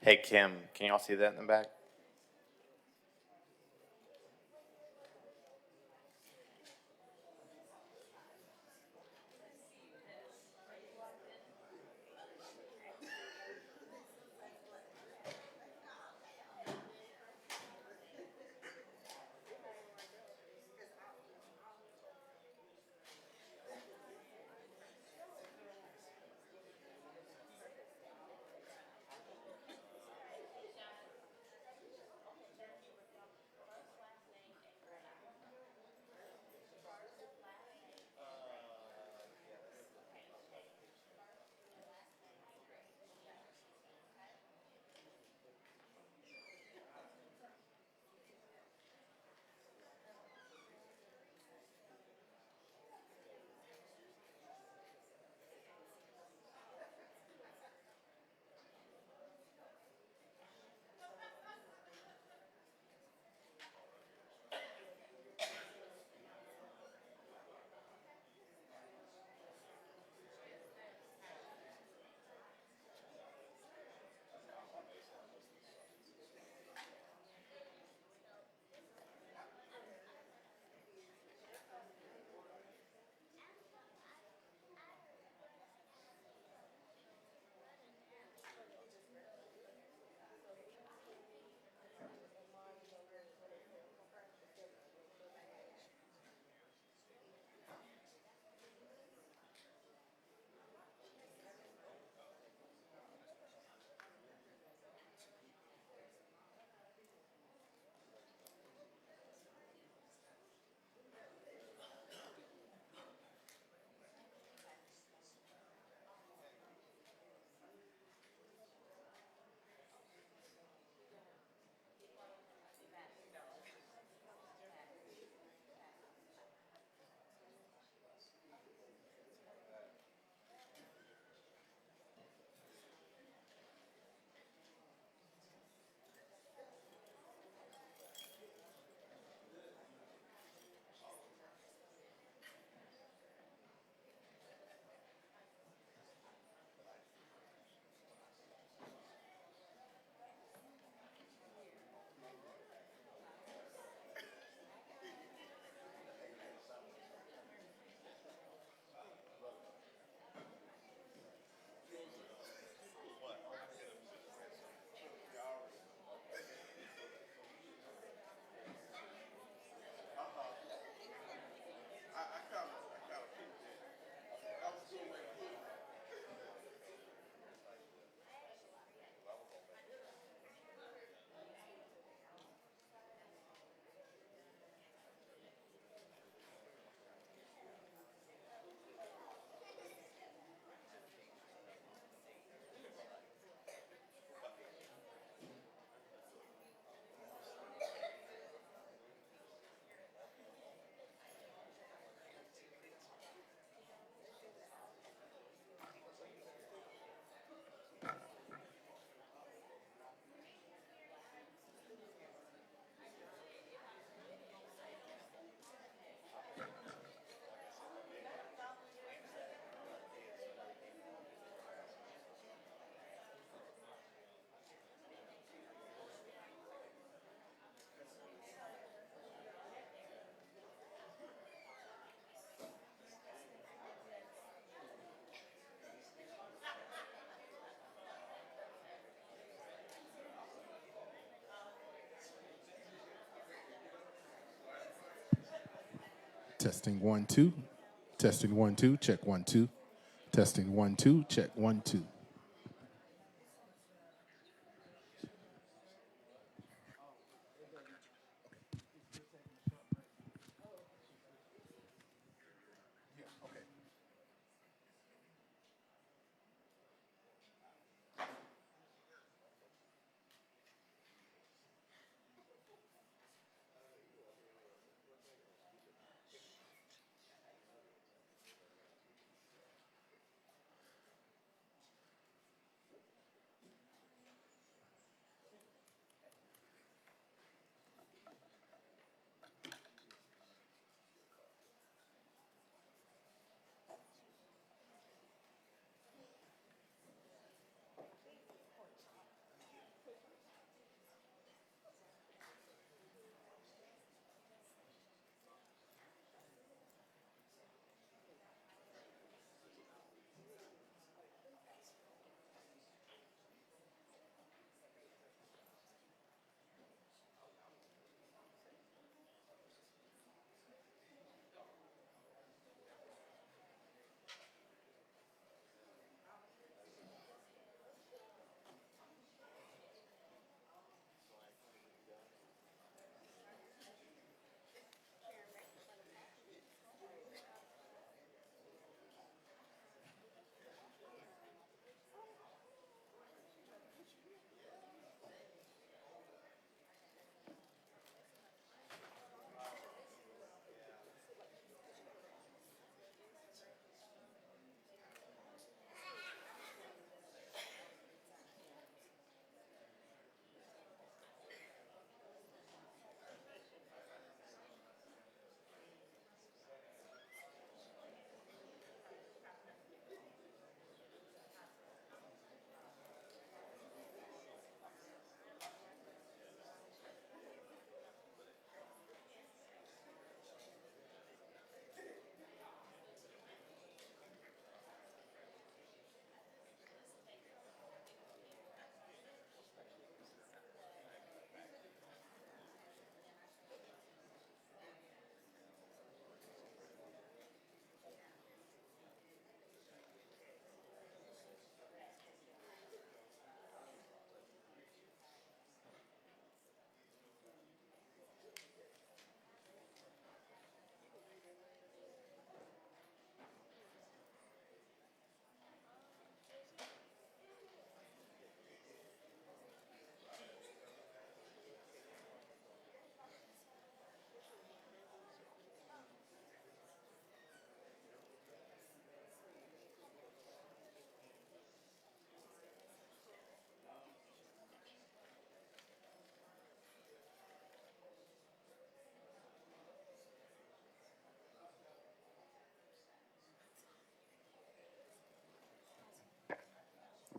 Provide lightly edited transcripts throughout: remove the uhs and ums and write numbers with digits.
Hey, Kim, can y'all see that in the back? Testing 1 2. Testing 1 2. Check 1 2. Testing 1 2. Check 1 2.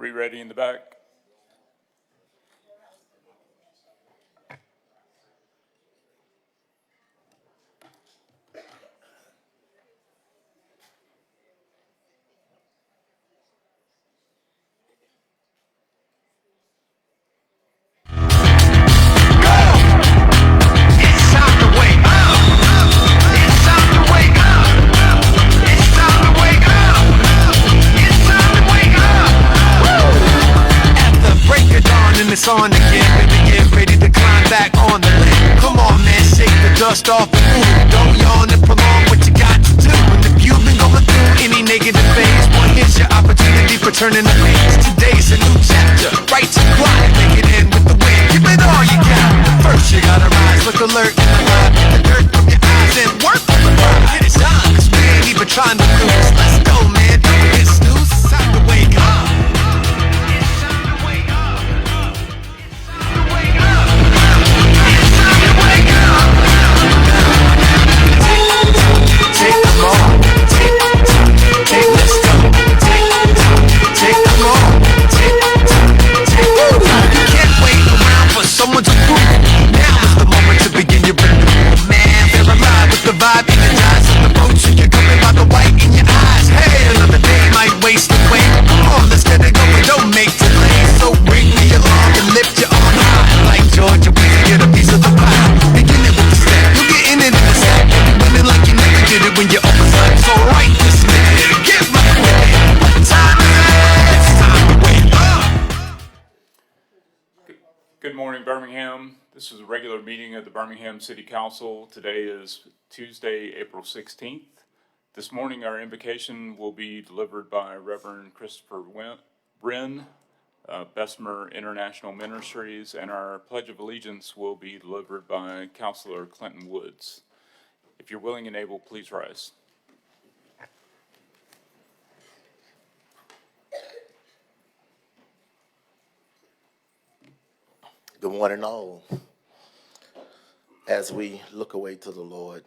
Three ready in the back. It's on again, baby, get ready to climb back on the lid. Come on, man, shake the dust off and move. Don't yawn and prolong what you got to do. And if you've been going through any negative phase, well, here's your opportunity for turning the page. Today's a new chapter, right to clock, make it in with the wind. Give it all you got. First you gotta rise, look alert and alive. Get the dirt from your eyes and work on the prize. Get it done, 'cause we ain't even trying to lose. Let's go, man, don't get snooze. It's time to wake up. Someone's approval. Now is the moment to begin your renewal. Man, feel alive with the vibe, energized on the boat. So you're coming by the white in your eyes. Hey, another day might waste away. Come on, let's get it going. Don't make delays. So bring me along and lift you on high. Like Georgia, we can get a piece of the pie. Begin it with the step. You're getting it in the sack. You'll be winning like you never did it when you're open side. So right this minute, get right with it. What time is it? It's time to wake up. Good morning, Birmingham. This is a regular meeting of the Birmingham City Council. Today is Tuesday, April 16th. This morning, our invocation will be delivered by Reverend Christopher Wren, Bessemer International Ministries, and our Pledge of Allegiance will be delivered by Councilor Clinton Woods. If you're willing and able, please rise. Good morning, all. As we look away to the Lord,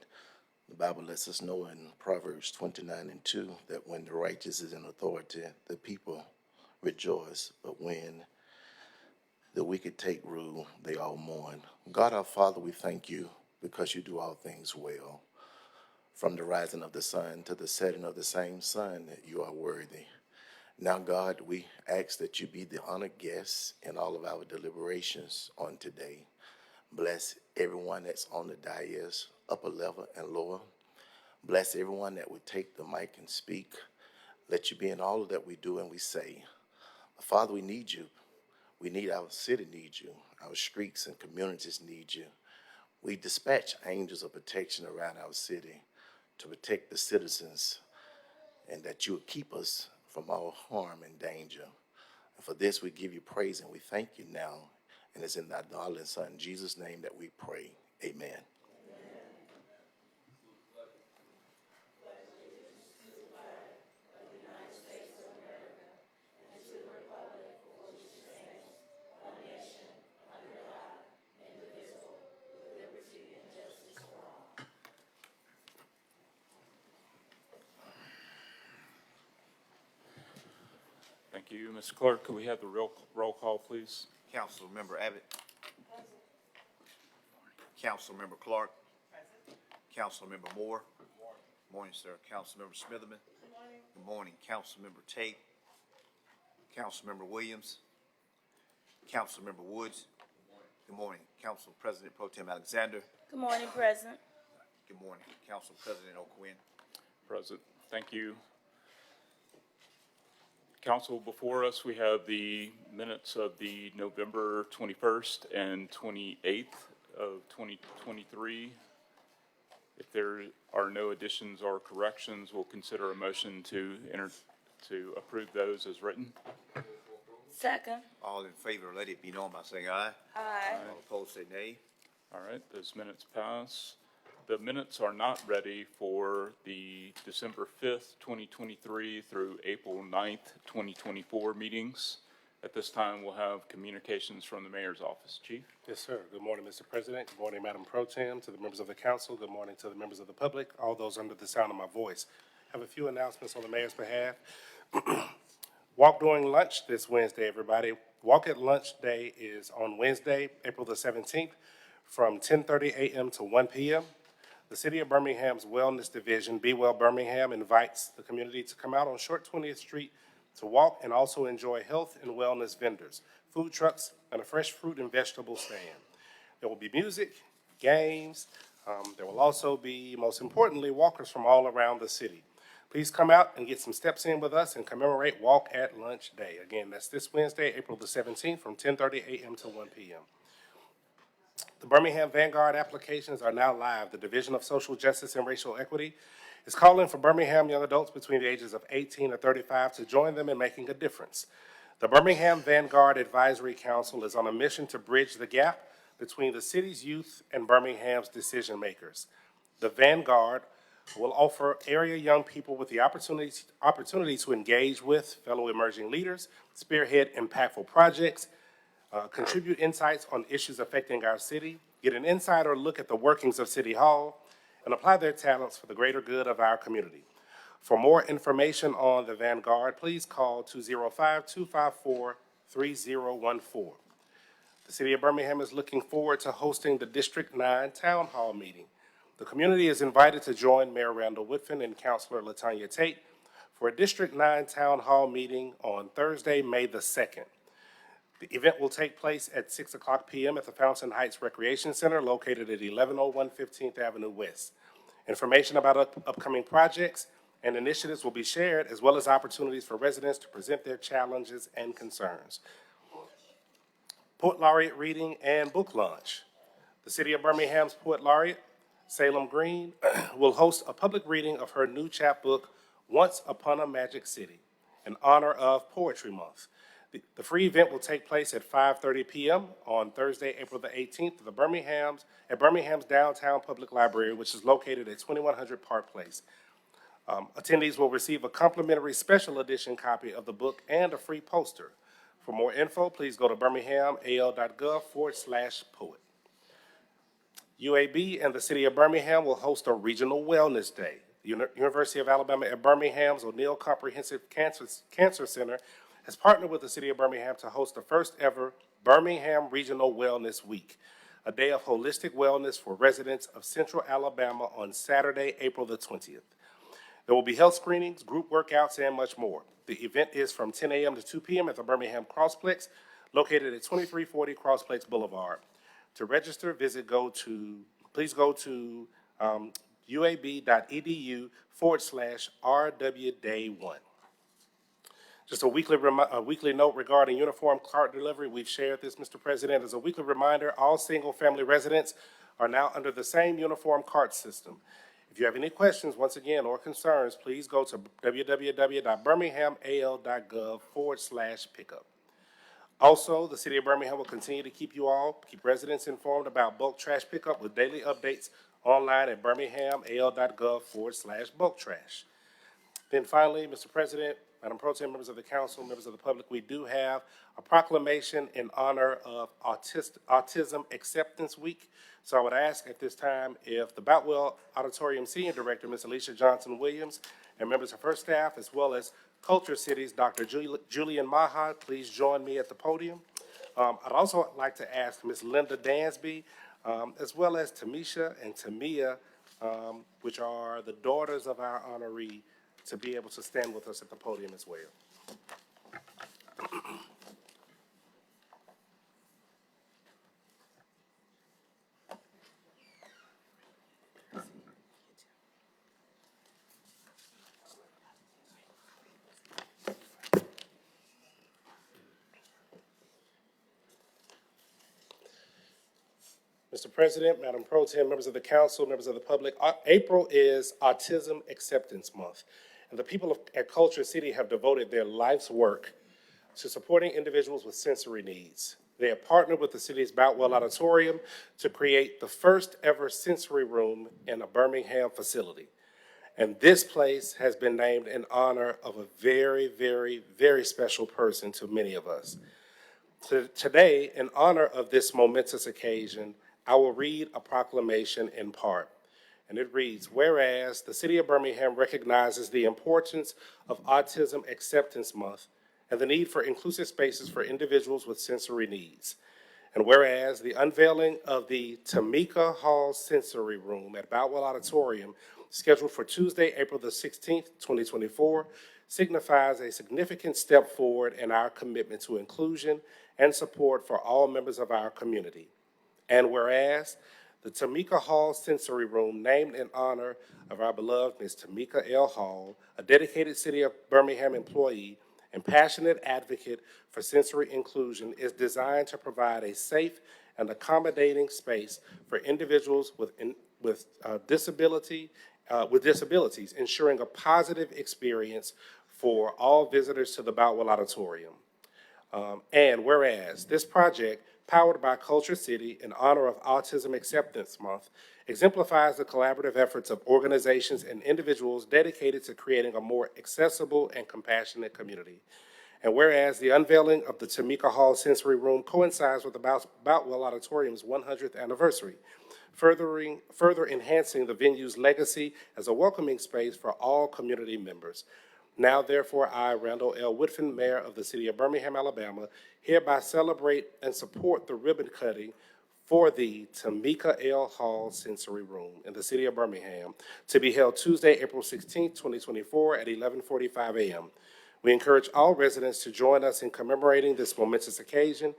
the Bible lets us know in Proverbs 29:2 that when the righteous is in authority, the people rejoice. But when the wicked take rule, they all mourn. God our Father, we thank you because you do all things well. From the rising of the sun to the setting of the same sun, you are worthy. Now, God, we ask that you be the honored guest in all of our deliberations on today. Bless everyone that's on the dais, upper level and lower. Bless everyone that would take the mic and speak. Let you be in all of that we do and we say. Father, we need you. We need our city needs you. Our streets and communities need you. We dispatch angels of protection around our city to protect the citizens and that you would keep us from all harm and danger. And for this, we give you praise and we thank you now. And it's in thy darling Son, Jesus' name, that we pray. Amen. Thank you. Mr. Clerk, could we have the roll call, please? Councilmember Abbott. Councilmember Clark. Councilmember Moore. Good morning, sir. Councilmember Smitherman. Good morning. Councilmember Tate. Councilmember Williams. Councilmember Woods. Good morning. Council President Pro Tem Alexander. Good morning, President. Good morning. Council President O'Quinn. Present. Thank you. Council, before us, we have the minutes of the November 21st and 28th of 2023. If there are no additions or corrections, we'll consider a motion to approve those as written. Second. All in favor, let it be known by saying aye. Aye. All opposed, say nay. All right, those minutes pass. The minutes are not ready for the December 5th, 2023 through April 9th, 2024 meetings. At this time, we'll have communications from the mayor's office. Chief? Yes, sir. Good morning, Mr. President. Good morning, Madam Pro Tem, to the members of the council. Good morning to the members of the public, all those under the sound of my voice. I have a few announcements on the mayor's behalf. Walk during lunch this Wednesday, everybody. Walk at Lunch Day is on Wednesday, April the 17th, from 10:30 a.m. to 1 p.m. The City of Birmingham's Wellness Division, Be Well Birmingham, invites the community to come out on Short 20th Street to walk and also enjoy health and wellness vendors, food trucks, and a fresh fruit and vegetable stand. There will be music, games. There will also be, most importantly, walkers from all around the city. Please come out and get some steps in with us and commemorate Walk at Lunch Day. Again, that's this Wednesday, April the 17th, from 10:30 a.m. to 1 p.m. The Birmingham Vanguard applications are now live. The Division of Social Justice and Racial Equity is calling for Birmingham young adults between the ages of 18 and 35 to join them in making a difference. The Birmingham Vanguard Advisory Council is on a mission to bridge the gap between the city's youth and Birmingham's decision makers. The Vanguard will offer area young people with the opportunity to engage with fellow emerging leaders, spearhead impactful projects, contribute insights on issues affecting our city, get an insider look at the workings of City Hall, and apply their talents for the greater good of our community. For more information on the Vanguard, please call 205-254-3014. The City of Birmingham is looking forward to hosting the District 9 Town Hall meeting. The community is invited to join Mayor Randall Woodfin and Councilor LaTanya Tate for a District 9 Town Hall meeting on Thursday, May the 2nd. The event will take place at 6 o'clock p.m. at the Fountain Heights Recreation Center located at 1101 15th Avenue West. Information about upcoming projects and initiatives will be shared, as well as opportunities for residents to present their challenges and concerns. Poet Laureate reading and book launch. The City of Birmingham's Poet Laureate, Salem Green, will host a public reading of her new chapbook, Once Upon a Magic City, in honor of Poetry Month. The free event will take place at 5:30 p.m. on Thursday, April the 18th at Birmingham's Downtown Public Library, which is located at 2100 Park Place. Attendees will receive a complimentary special edition copy of the book and a free poster. For more info, please go to birminghamal.gov/poet. UAB and the City of Birmingham will host a Regional Wellness Day. The University of Alabama at Birmingham's O'Neill Comprehensive Cancer Center has partnered with the City of Birmingham to host the first ever Birmingham Regional Wellness Week, a day of holistic wellness for residents of Central Alabama on Saturday, April the 20th. There will be health screenings, group workouts, and much more. The event is from 10 a.m. to 2 p.m. at the Birmingham Crossplex, located at 2340 Crossplex Boulevard. To register, please go to uab.edu/RWDay1. Just a weekly note regarding uniform cart delivery. We've shared this, Mr. President. As a weekly reminder, all single-family residents are now under the same uniform cart system. If you have any questions, once again, or concerns, please go to www.birminghamal.gov/pickup. Also, the City of Birmingham will continue to keep residents informed about bulk trash pickup with daily updates online at birminghamal.gov/bulk trash. Then finally, Mr. President, Madam Pro Tem, members of the council, members of the public, we do have a proclamation in honor of Autism Acceptance Week. So I would ask at this time if the Boutwell Auditorium Senior Director, Ms. Alicia Johnson-Williams, and members of her staff, as well as Culture City's Dr. Julian Maha, please join me at the podium. I'd also like to ask Ms. Linda Dansby, as well as Tamisha and Tamia, which are the daughters of our honoree, to be able to stand with us at the podium as well. Mr. President, Madam Pro Tem, members of the council, members of the public, April is Autism Acceptance Month, and the people at Culture City have devoted their life's work to supporting individuals with sensory needs. They have partnered with the city's Boutwell Auditorium to create the first ever sensory room in a Birmingham facility. And this place has been named in honor of a very, very, very special person to many of us. So today, in honor of this momentous occasion, I will read a proclamation in part. And it reads, whereas the City of Birmingham recognizes the importance of Autism Acceptance Month and the need for inclusive spaces for individuals with sensory needs. And whereas the unveiling of the Tamika Hall Sensory Room at Boutwell Auditorium, scheduled for Tuesday, April the 16th, 2024, signifies a significant step forward in our commitment to inclusion and support for all members of our community. And whereas the Tamika Hall Sensory Room, named in honor of our beloved Ms. Tamika L. Hall, a dedicated City of Birmingham employee and passionate advocate for sensory inclusion, is designed to provide a safe and accommodating space for individuals with disabilities, ensuring a positive experience for all visitors to the Boutwell Auditorium. And whereas this project, powered by Culture City in honor of Autism Acceptance Month, exemplifies the collaborative efforts of organizations and individuals dedicated to creating a more accessible and compassionate community. And whereas the unveiling of the Tamika Hall Sensory Room coincides with the Boutwell Auditorium's 100th anniversary, further enhancing the venue's legacy as a welcoming space for all community members. Now, therefore, I, Randall L. Woodfin, Mayor of the City of Birmingham, Alabama, hereby celebrate and support the ribbon cutting for the Tamika L. Hall Sensory Room in the City of Birmingham to be held Tuesday, April 16, 2024 at 11:45 a.m. We encourage all residents to join us in commemorating this momentous occasion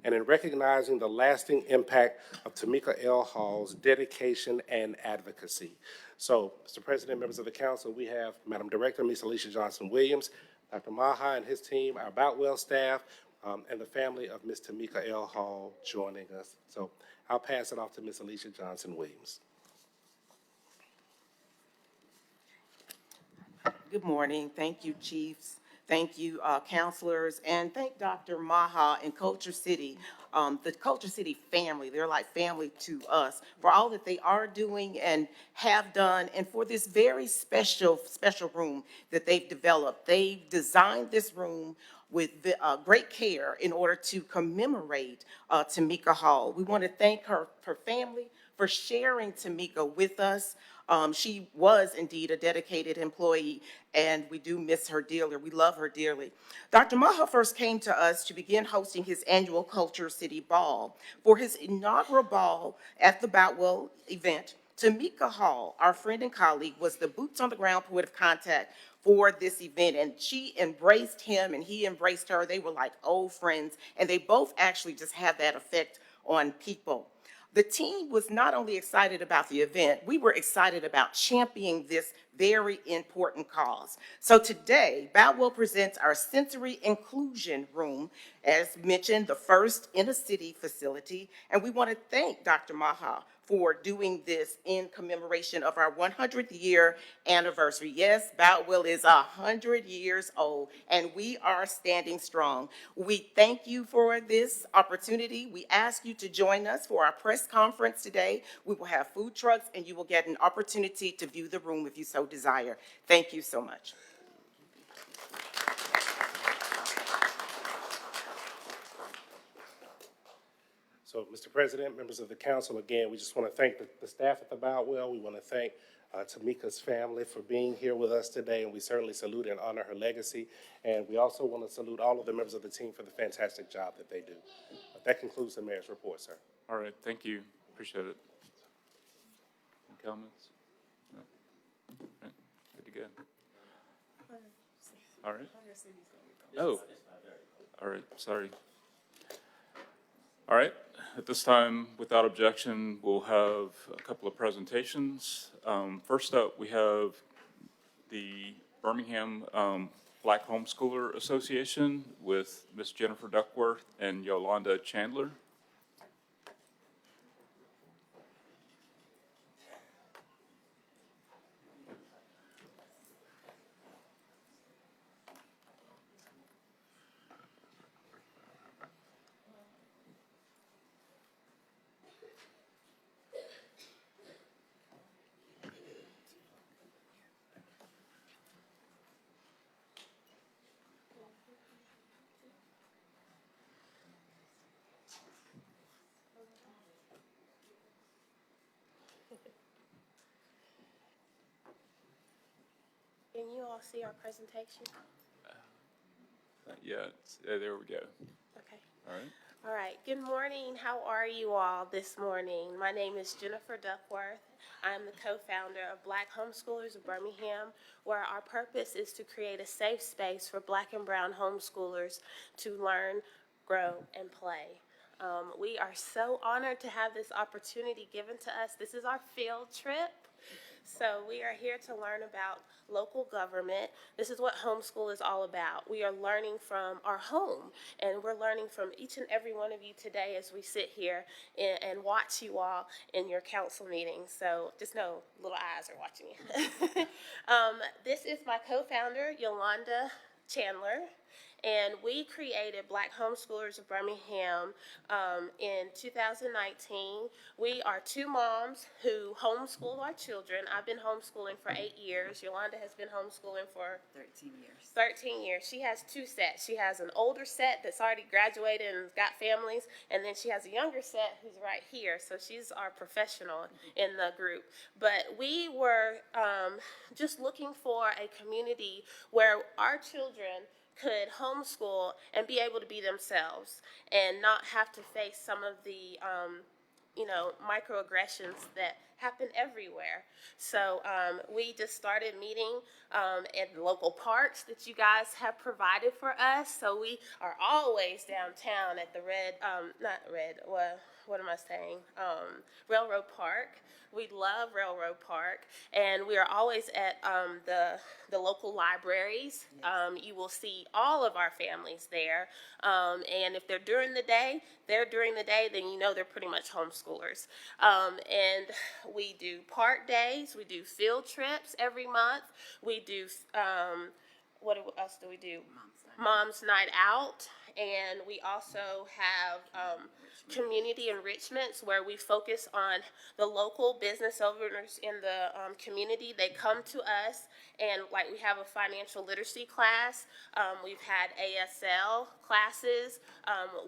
and in recognizing the lasting impact of Tamika L. Hall's dedication and advocacy. So, Mr. President, members of the council, we have Madam Director, Ms. Alicia Johnson-Williams, Dr. Maha and his team, our Boutwell staff, and the family of Ms. Tamika L. Hall joining us. So I'll pass it off to Ms. Alicia Johnson-Williams. Good morning. Thank you, chiefs. Thank you, counselors, and thank Dr. Maha and Culture City, the Culture City family. They're like family to us for all that they are doing and have done, and for this very special room that they've developed. They've designed this room with great care in order to commemorate Tamika Hall. We want to thank her family for sharing Tamika with us. She was indeed a dedicated employee, and we do miss her dearly. We love her dearly. Dr. Maha first came to us to begin hosting his annual Culture City Ball. For his inaugural ball at the Boutwell event, Tamika Hall, our friend and colleague, was the boots on the ground point of contact for this event, and she embraced him and he embraced her. They were like old friends, and they both actually just have that effect on people. The team was not only excited about the event, we were excited about championing this very important cause. So today, Boutwell presents our Sensory Inclusion Room, as mentioned, the first in a city facility, and we want to thank Dr. Maha for doing this in commemoration of our 100th year anniversary. Yes, Boutwell is 100 years old, and we are standing strong. We thank you for this opportunity. We ask you to join us for our press conference today. We will have food trucks, and you will get an opportunity to view the room if you so desire. Thank you so much. So, Mr. President, members of the council, again, we just want to thank the staff at the Boutwell. We want to thank Tamika's family for being here with us today, and we certainly salute and honor her legacy. And we also want to salute all of the members of the team for the fantastic job that they do. That concludes the mayor's report, sir. All right, thank you. Appreciate it. Any comments? No? All right, good to go. All right. Oh, all right, sorry. All right, at this time, without objection, we'll have a couple of presentations. First up, we have the Birmingham Black Homeschooler Association with Ms. Jennifer Duckworth and Yolanda Chandler. Can you all see our presentation? Not yet. There we go. Okay. All right. All right. Good morning. How are you all this morning? My name is Jennifer Duckworth. I'm the co-founder of Black Homeschoolers of Birmingham, where our purpose is to create a safe space for Black and brown homeschoolers to learn, grow, and play. We are so honored to have this opportunity given to us. This is our field trip. So we are here to learn about local government. This is what homeschool is all about. We are learning from our home, and we're learning from each and every one of you today as we sit here and watch you all in your council meetings. So just know little eyes are watching you. This is my co-founder, Yolanda Chandler. And we created Black Homeschoolers of Birmingham in 2019. We are two moms who homeschool our children. I've been homeschooling for 8 years. Yolanda has been homeschooling for 13 years. 13 years. She has two sets. She has an older set that's already graduated and got families, and then she has a younger set who's right here. So she's our professional in the group. But we were just looking for a community where our children could homeschool and be able to be themselves and not have to face some of the, microaggressions that happen everywhere. So we just started meeting at local parks that you guys have provided for us. So we are always downtown at the Railroad Park. We love Railroad Park, and we are always at the local libraries. You will see all of our families there, and if they're during the day, then you know they're pretty much homeschoolers. And we do park days, we do field trips every month, we do, what else do we do? Mom's Night Out, and we also have community enrichments where we focus on the local business owners in the community. They come to us, and like we have a financial literacy class. We've had ASL classes.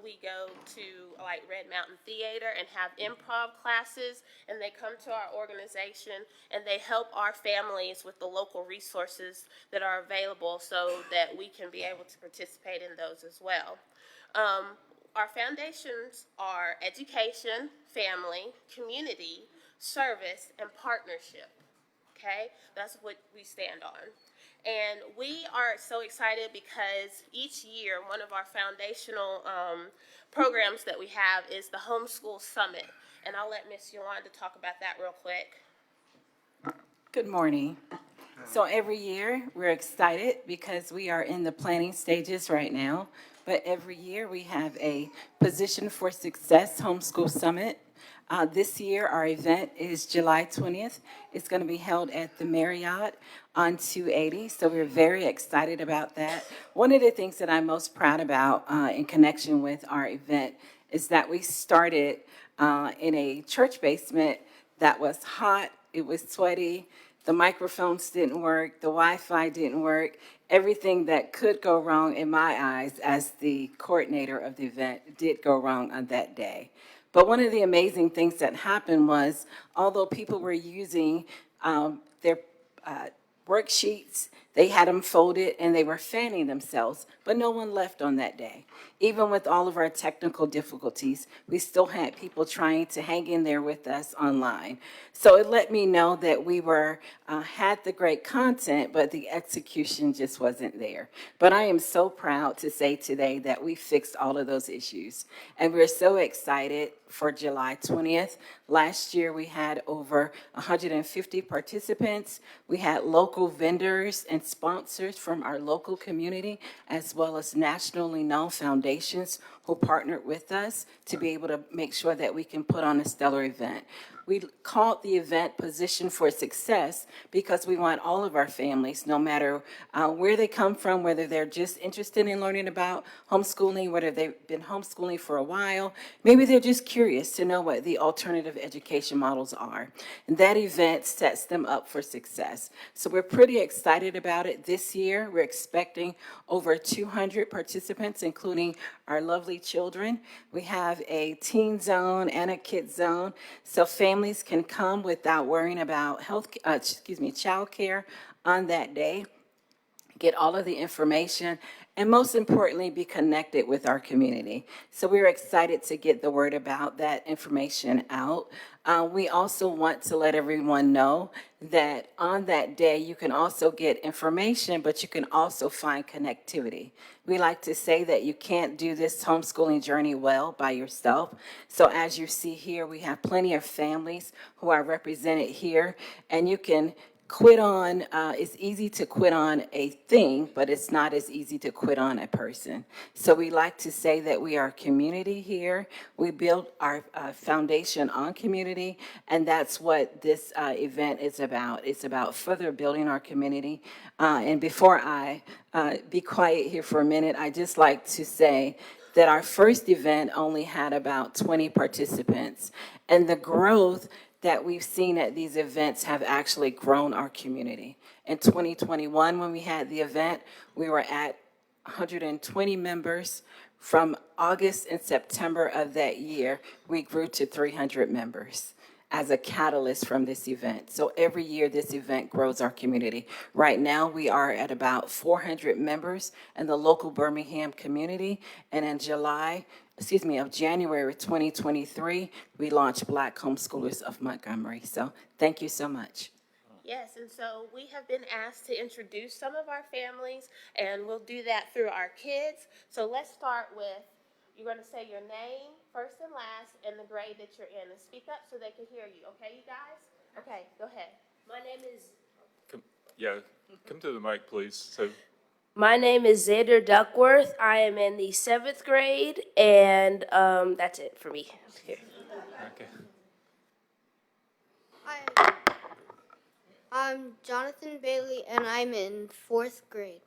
We go to like Red Mountain Theater and have improv classes, and they come to our organization and they help our families with the local resources that are available so that we can be able to participate in those as well. Our foundations are education, family, community, service, and partnership. Okay? That's what we stand on. And we are so excited because each year one of our foundational programs that we have is the Homeschool Summit. And I'll let Miss Yolanda talk about that real quick. Good morning. So every year we're excited because we are in the planning stages right now. But every year we have a Position for Success Homeschool Summit. This year our event is July 20th. It's going to be held at the Marriott on 280. So we're very excited about that. One of the things that I'm most proud about in connection with our event is that we started in a church basement that was hot. It was sweaty. The microphones didn't work. The Wi-Fi didn't work. Everything that could go wrong in my eyes as the coordinator of the event did go wrong on that day. But one of the amazing things that happened was, although people were using their worksheets, they had them folded and they were fanning themselves, but no one left on that day. Even with all of our technical difficulties, we still had people trying to hang in there with us online. So it let me know that we had the great content, but the execution just wasn't there. But I am so proud to say today that we fixed all of those issues. And we're so excited for July 20th. Last year, we had over 150 participants. We had local vendors and sponsors from our local community, as well as nationally known foundations who partnered with us to be able to make sure that we can put on a stellar event. We called the event Position for Success because we want all of our families, no matter where they come from, whether they're just interested in learning about homeschooling, whether they've been homeschooling for a while, maybe they're just curious to know what the alternative education models are. And that event sets them up for success. So we're pretty excited about it this year. We're expecting over 200 participants, including our lovely children. We have a teen zone and a kid zone, so families can come without worrying about child care on that day, get all of the information, and most importantly, be connected with our community. So we're excited to get the word about that information out. We also want to let everyone know that on that day, you can also get information, but you can also find connectivity. We like to say that you can't do this homeschooling journey well by yourself. So as you see here, we have plenty of families who are represented here, and you can quit on, it's easy to quit on a thing, but it's not as easy to quit on a person. So we like to say that we are a community here. We build our foundation on community, and that's what this event is about. It's about further building our community. And before I be quiet here for a minute, I just like to say that our first event only had about 20 participants, and the growth that we've seen at these events have actually grown our community. In 2021, when we had the event, we were at 120 members. From August and September of that year, we grew to 300 members as a catalyst from this event. So every year, this event grows our community. Right now, we are at about 400 members in the local Birmingham community, and in January 2023, we launched Black Homeschoolers of Montgomery. So thank you so much. Yes, and so we have been asked to introduce some of our families, and we'll do that through our kids. So let's start with, you're going to say your name, first and last, and the grade that you're in. And speak up so they can hear you, okay, you guys? Okay, go ahead. My name is Come to the mic, please. So, My name is Xander Duckworth. I am in the 7th grade, and that's it for me. Here. okay. I'm Jonathan Bailey, and I'm in 4th grade.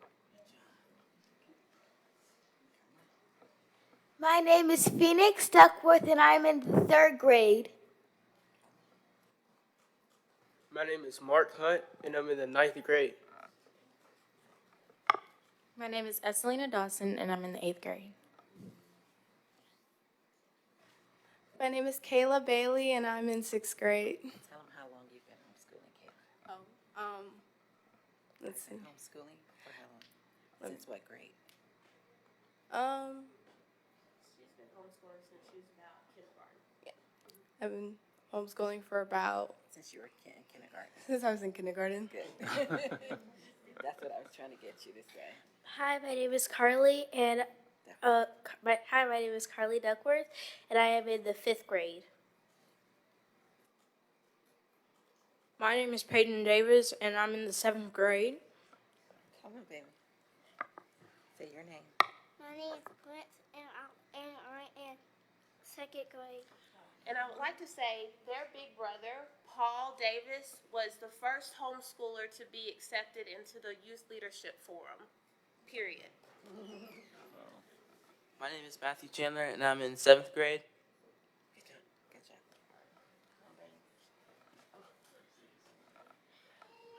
My name is Phoenix Duckworth, and I'm in the 3rd grade. My name is Mark Hunt, and I'm in the 9th grade. My name is Esselina Dawson, and I'm in the 8th grade. My name is Kayla Bailey, and I'm in 6th grade. Tell them how long you've been homeschooling, Kayla. Let's see. Homeschooling for how long? Since what grade? She's been homeschooling since she was about kindergarten. Yeah. I've been homeschooling for about, Since you were in kindergarten. since I was in kindergarten. Good. That's what I was trying to get you to say. Hi, my name is Carly, and my name is Carly Duckworth, and I am in the 5th grade. My name is Peyton Davis, and I'm in the 7th grade. Come on, baby. Say your name. My name is Brent, and I am 2nd grade. And I would like to say their big brother, Paul Davis, was the first homeschooler to be accepted into the Youth Leadership Forum, period. My name is Matthew Chandler, and I'm in 7th grade. Good job. Good job.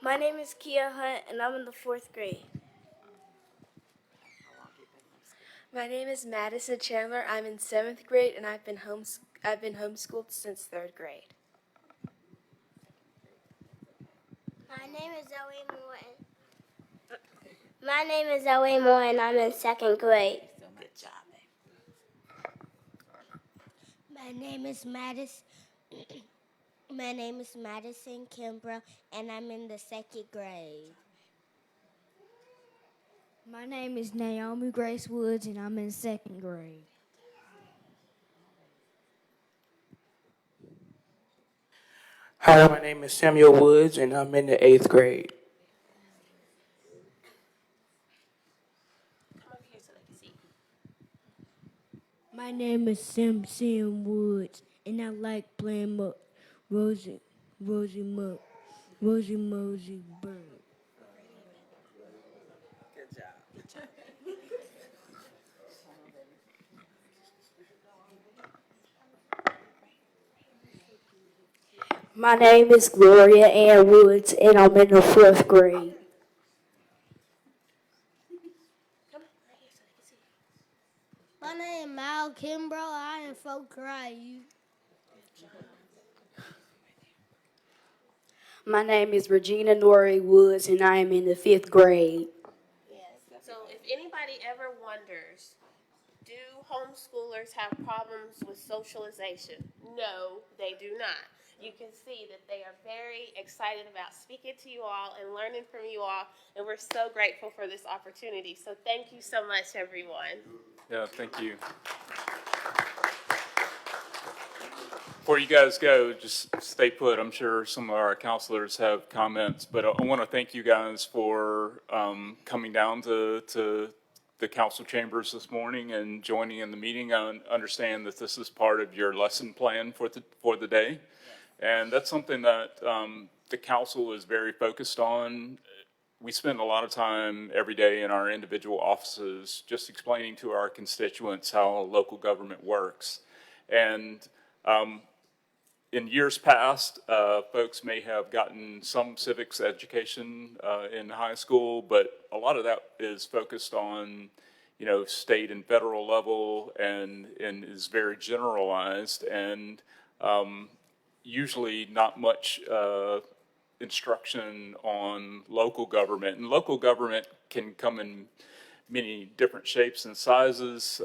My name is Kia Hunt, and I'm in the 4th grade. How long have you been homeschooling? My name is Madison Chandler. I'm in 7th grade, and I've been homeschooled since 3rd grade. My name is Zoe Moore. My name is Zoe Moore, and I'm in 2nd grade. Good job, babe. My name is Madison. My name is Madison Kimbrough, and I'm in the 2nd grade. My name is Naomi Grace Woods, and I'm in 2nd grade. Hi, my name is Samuel Woods, and I'm in the 8th grade. Come over here so they can see. My name is Sam Woods, and I like playing Rosie Mosey Bird. Good job. My name is Gloria Ann Woods, and I'm in the 4th grade. My name is Mal Kimbrough. I am 4th grade. My name is Regina Norrie Woods, and I am in the 5th grade. Yes. So if anybody ever homeschoolers have problems with socialization? No, they do not. You can see that they are very excited about speaking to you all and learning from you all, and we're so grateful for this opportunity. So thank you so much, everyone. Yeah, thank you. Before you guys go, just stay put. I'm sure some of our counselors have comments, but I want to thank you guys for coming down to the council chambers this morning and joining in the meeting. I understand that this is part of your lesson plan for the day, and that's something that the council is very focused on. We spend a lot of time every day in our individual offices just explaining to our constituents how local government works, and in years past, folks may have gotten some civics education in high school, but a lot of that is focused on, state and federal level and is very generalized and usually not much instruction on local government. And local government can come in many different shapes and sizes.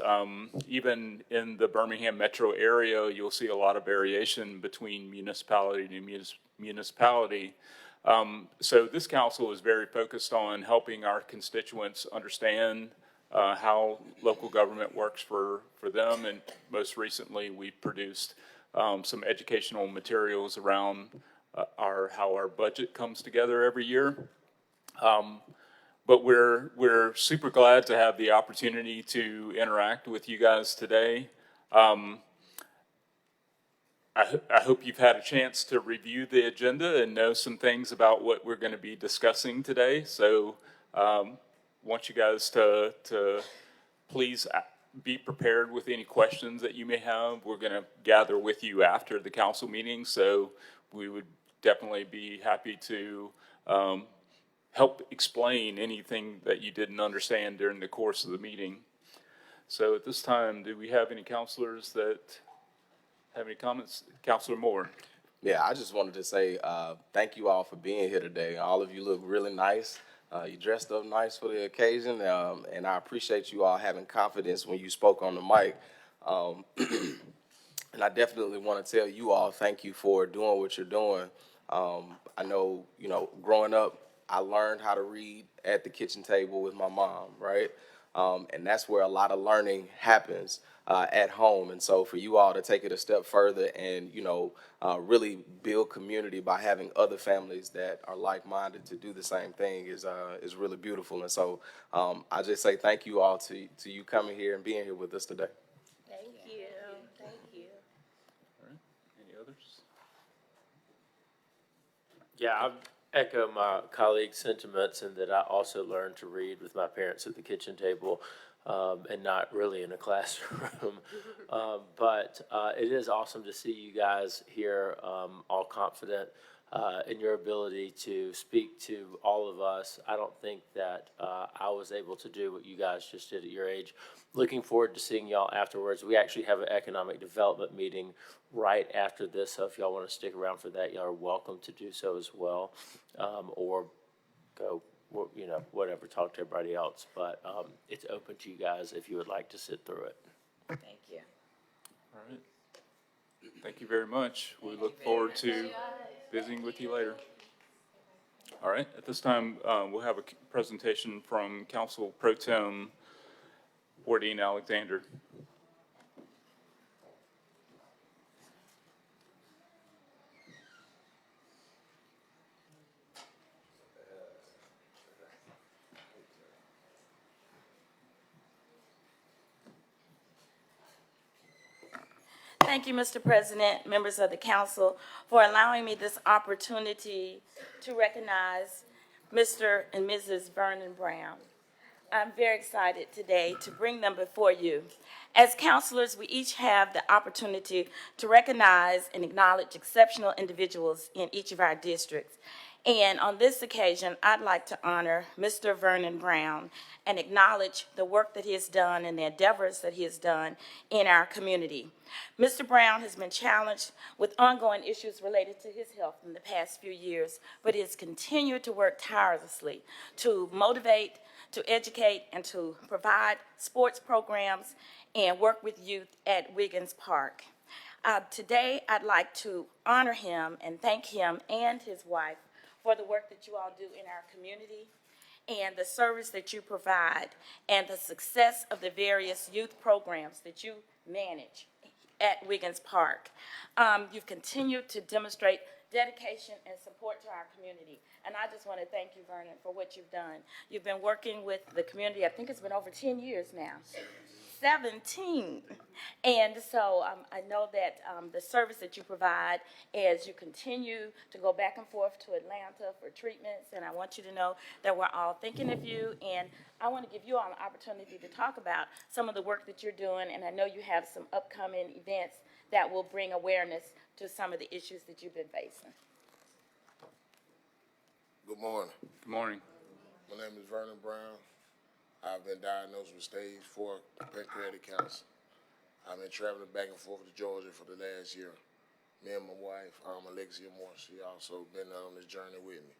Even in the Birmingham metro area, you'll see a lot of variation between municipality to municipality. So this council is very focused on helping our constituents understand how local government works for them. And most recently, we produced some educational materials around how our budget comes together every year. But we're super glad to have the opportunity to interact with you guys today. I hope you've had a chance to review the agenda and know some things about what we're going to be discussing today. So want you guys to please be prepared with any questions that you may have. We're going to gather with you after the council meeting, so we would definitely be happy to help explain anything that you didn't understand during the course of the meeting. So at this time, do we have any counselors that have any comments? Counselor Moore. Yeah, I just wanted to say thank you all for being here today. All of you look really nice. You dressed up nice for the occasion, and I appreciate you all having confidence when you spoke on the mic. And I definitely want to tell you all thank you for doing what you're doing. I know, growing up, I learned how to read at the kitchen table with my mom, right? And that's where a lot of learning happens at home. And so for you all to take it a step further and, really build community by having other families that are like-minded to do the same thing is really beautiful. And so I just say thank you all to you coming here and being here with us today. Thank you. Thank you. All right. Any others? Yeah, I echo my colleagues' sentiments in that I also learned to read with my parents at the kitchen table and not really in a classroom. But it is awesome to see you guys here all confident in your ability to speak to all of us. I don't think that I was able to do what you guys just did at your age. Looking forward to seeing y'all afterwards. We actually have an economic development meeting right after this, so if y'all want to stick around for that, y'all are welcome to do so as well, or go, whatever, talk to everybody else. But it's open to you guys if you would like to sit through it. Thank you. All right. Thank you very much. We look forward to visiting with you later. All right. At this time, we'll have a presentation from Council Pro Tem Wardine Alexander. Thank you, Mr. President, members of the council, for allowing me this opportunity to recognize Mr. and Mrs. Vernon Brown. I'm very excited today to bring them before you. As counselors, we each have the opportunity to recognize and acknowledge exceptional individuals in each of our districts. And on this occasion, I'd like to honor Mr. Vernon Brown and acknowledge the work that he has done and the endeavors that he has done in our community. Mr. Brown has been challenged with ongoing issues related to his health in the past few years, but he has continued to work tirelessly to motivate, to educate, and to provide sports programs and work with youth at Wiggins Park. Today, I'd like to honor him and thank him and his wife for the work that you all do in our community and the service that you provide and the success of the various youth programs that you manage at Wiggins Park. You've continued to demonstrate dedication and support to our community. And I just want to thank you, Vernon, for what you've done. You've been working with the community, I think it's been over 10 years now. 17. And so I know that the service that you provide as you continue to go back and forth to Atlanta for treatments, and I want you to know that we're all thinking of you, and I want to give you all an opportunity to talk about some of the work that you're doing, and I know you have some upcoming events that will bring awareness to some of the issues that you've been facing. Good morning. Good morning. My name is Vernon Brown. I've been diagnosed with stage 4 pancreatic cancer. I've been traveling back and forth to Georgia for the last year. Me and my wife, Alexia Moore, she also been on this journey with me.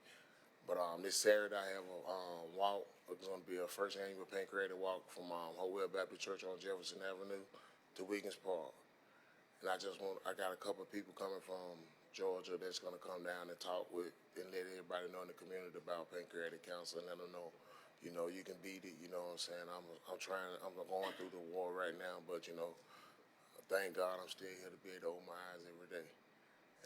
But this Saturday I have a walk. It's going to be a first annual pancreatic walk from Hopewell Baptist Church on Jefferson Avenue to Wiggins Park. And I got a couple of people coming from Georgia that's going to come down and talk with and let everybody know in the community about pancreatic cancer and let them know, you know, you can beat it, you know what I'm saying? I'm going through the war right now, but, you know, thank God I'm still here to be able to open my eyes every day.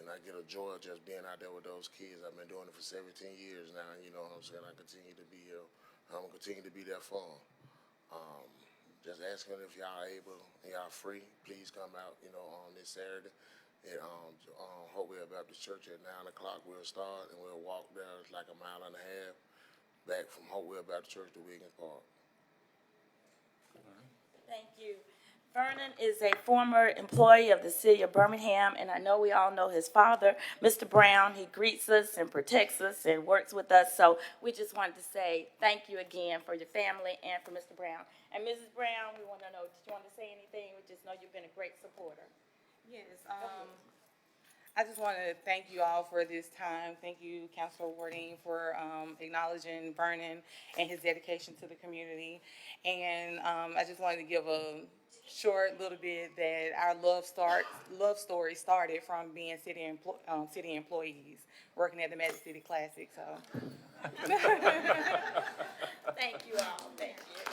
And I get a joy just being out there with those kids. I've been doing it for 17 years now, you know what I'm saying? I continue to be here. I'm going to continue to be there for them. Just asking if y'all able, y'all free, please come out, you know, on this Saturday at Hopewell Baptist Church at 9 o'clock. We'll start and we'll walk there. It's like a mile and a half back from Hopewell Baptist Church to Wiggins Park. Thank you. Vernon is a former employee of the city of Birmingham, and I know we all know his father, Mr. Brown. He greets us and protects us and works with us, so we just wanted to say thank you again for your family and for Mr. Brown. And Mrs. Brown, we want to know, did you want to say anything? We just know you've been a great supporter. Yes, I just want to thank you all for this time. Thank you, Councilor Warding, for acknowledging Vernon and his dedication to the community. And I just wanted to give a short little bit that our love story started from being city employees, working at the Magic City Classic. So, thank you all. Thank you.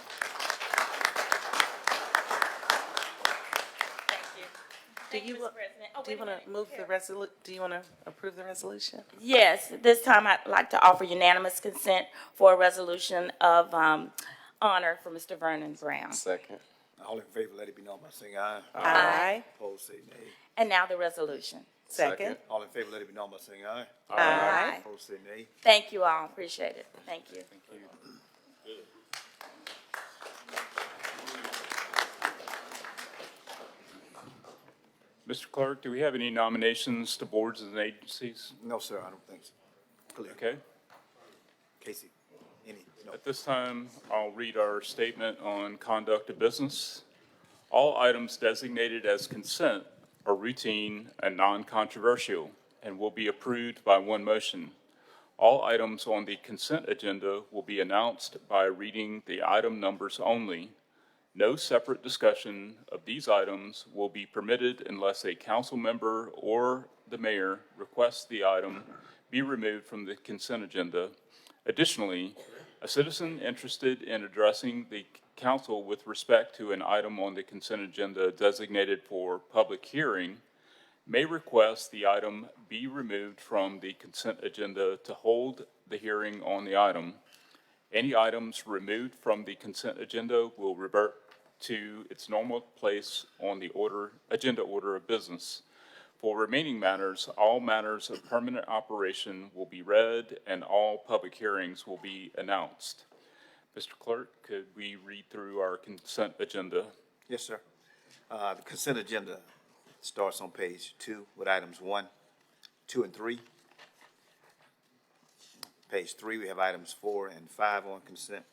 Do you want to move the resolution? Do you want to approve the resolution? Yes, this time I'd like to offer unanimous consent for a resolution of honor for Mr. Vernon Brown. Second. All in favor, let it be known by saying aye. Aye. Opposed, say nay. And now the resolution. Second. All in favor, let it be known by saying aye. Aye. Opposed, say nay. Thank you all. Appreciate it. Thank you. Thank you. Mr. Clerk, do we have any nominations to boards and agencies? No, sir, I don't think so. Clear. Okay. Casey, any? No. At this time, I'll read our statement on conduct of business. All items designated as consent are routine and non-controversial and will be approved by one motion. All items on the consent agenda will be announced by reading the item numbers only. No separate discussion of these items will be permitted unless a council member or the mayor requests the item be removed from the consent agenda. Additionally, a citizen interested in addressing the council with respect to an item on the consent agenda designated for public hearing may request the item be removed from the consent agenda to hold the hearing on the item. Any items removed from the consent agenda will revert to its normal place on the agenda order of business. For remaining matters, all matters of permanent operation will be read and all public hearings will be announced. Mr. Clerk, could we read through our consent agenda? Yes, sir. The consent agenda starts on page 2 with items 1, 2, and 3. Page 3, we have items 4 and 5 on consent.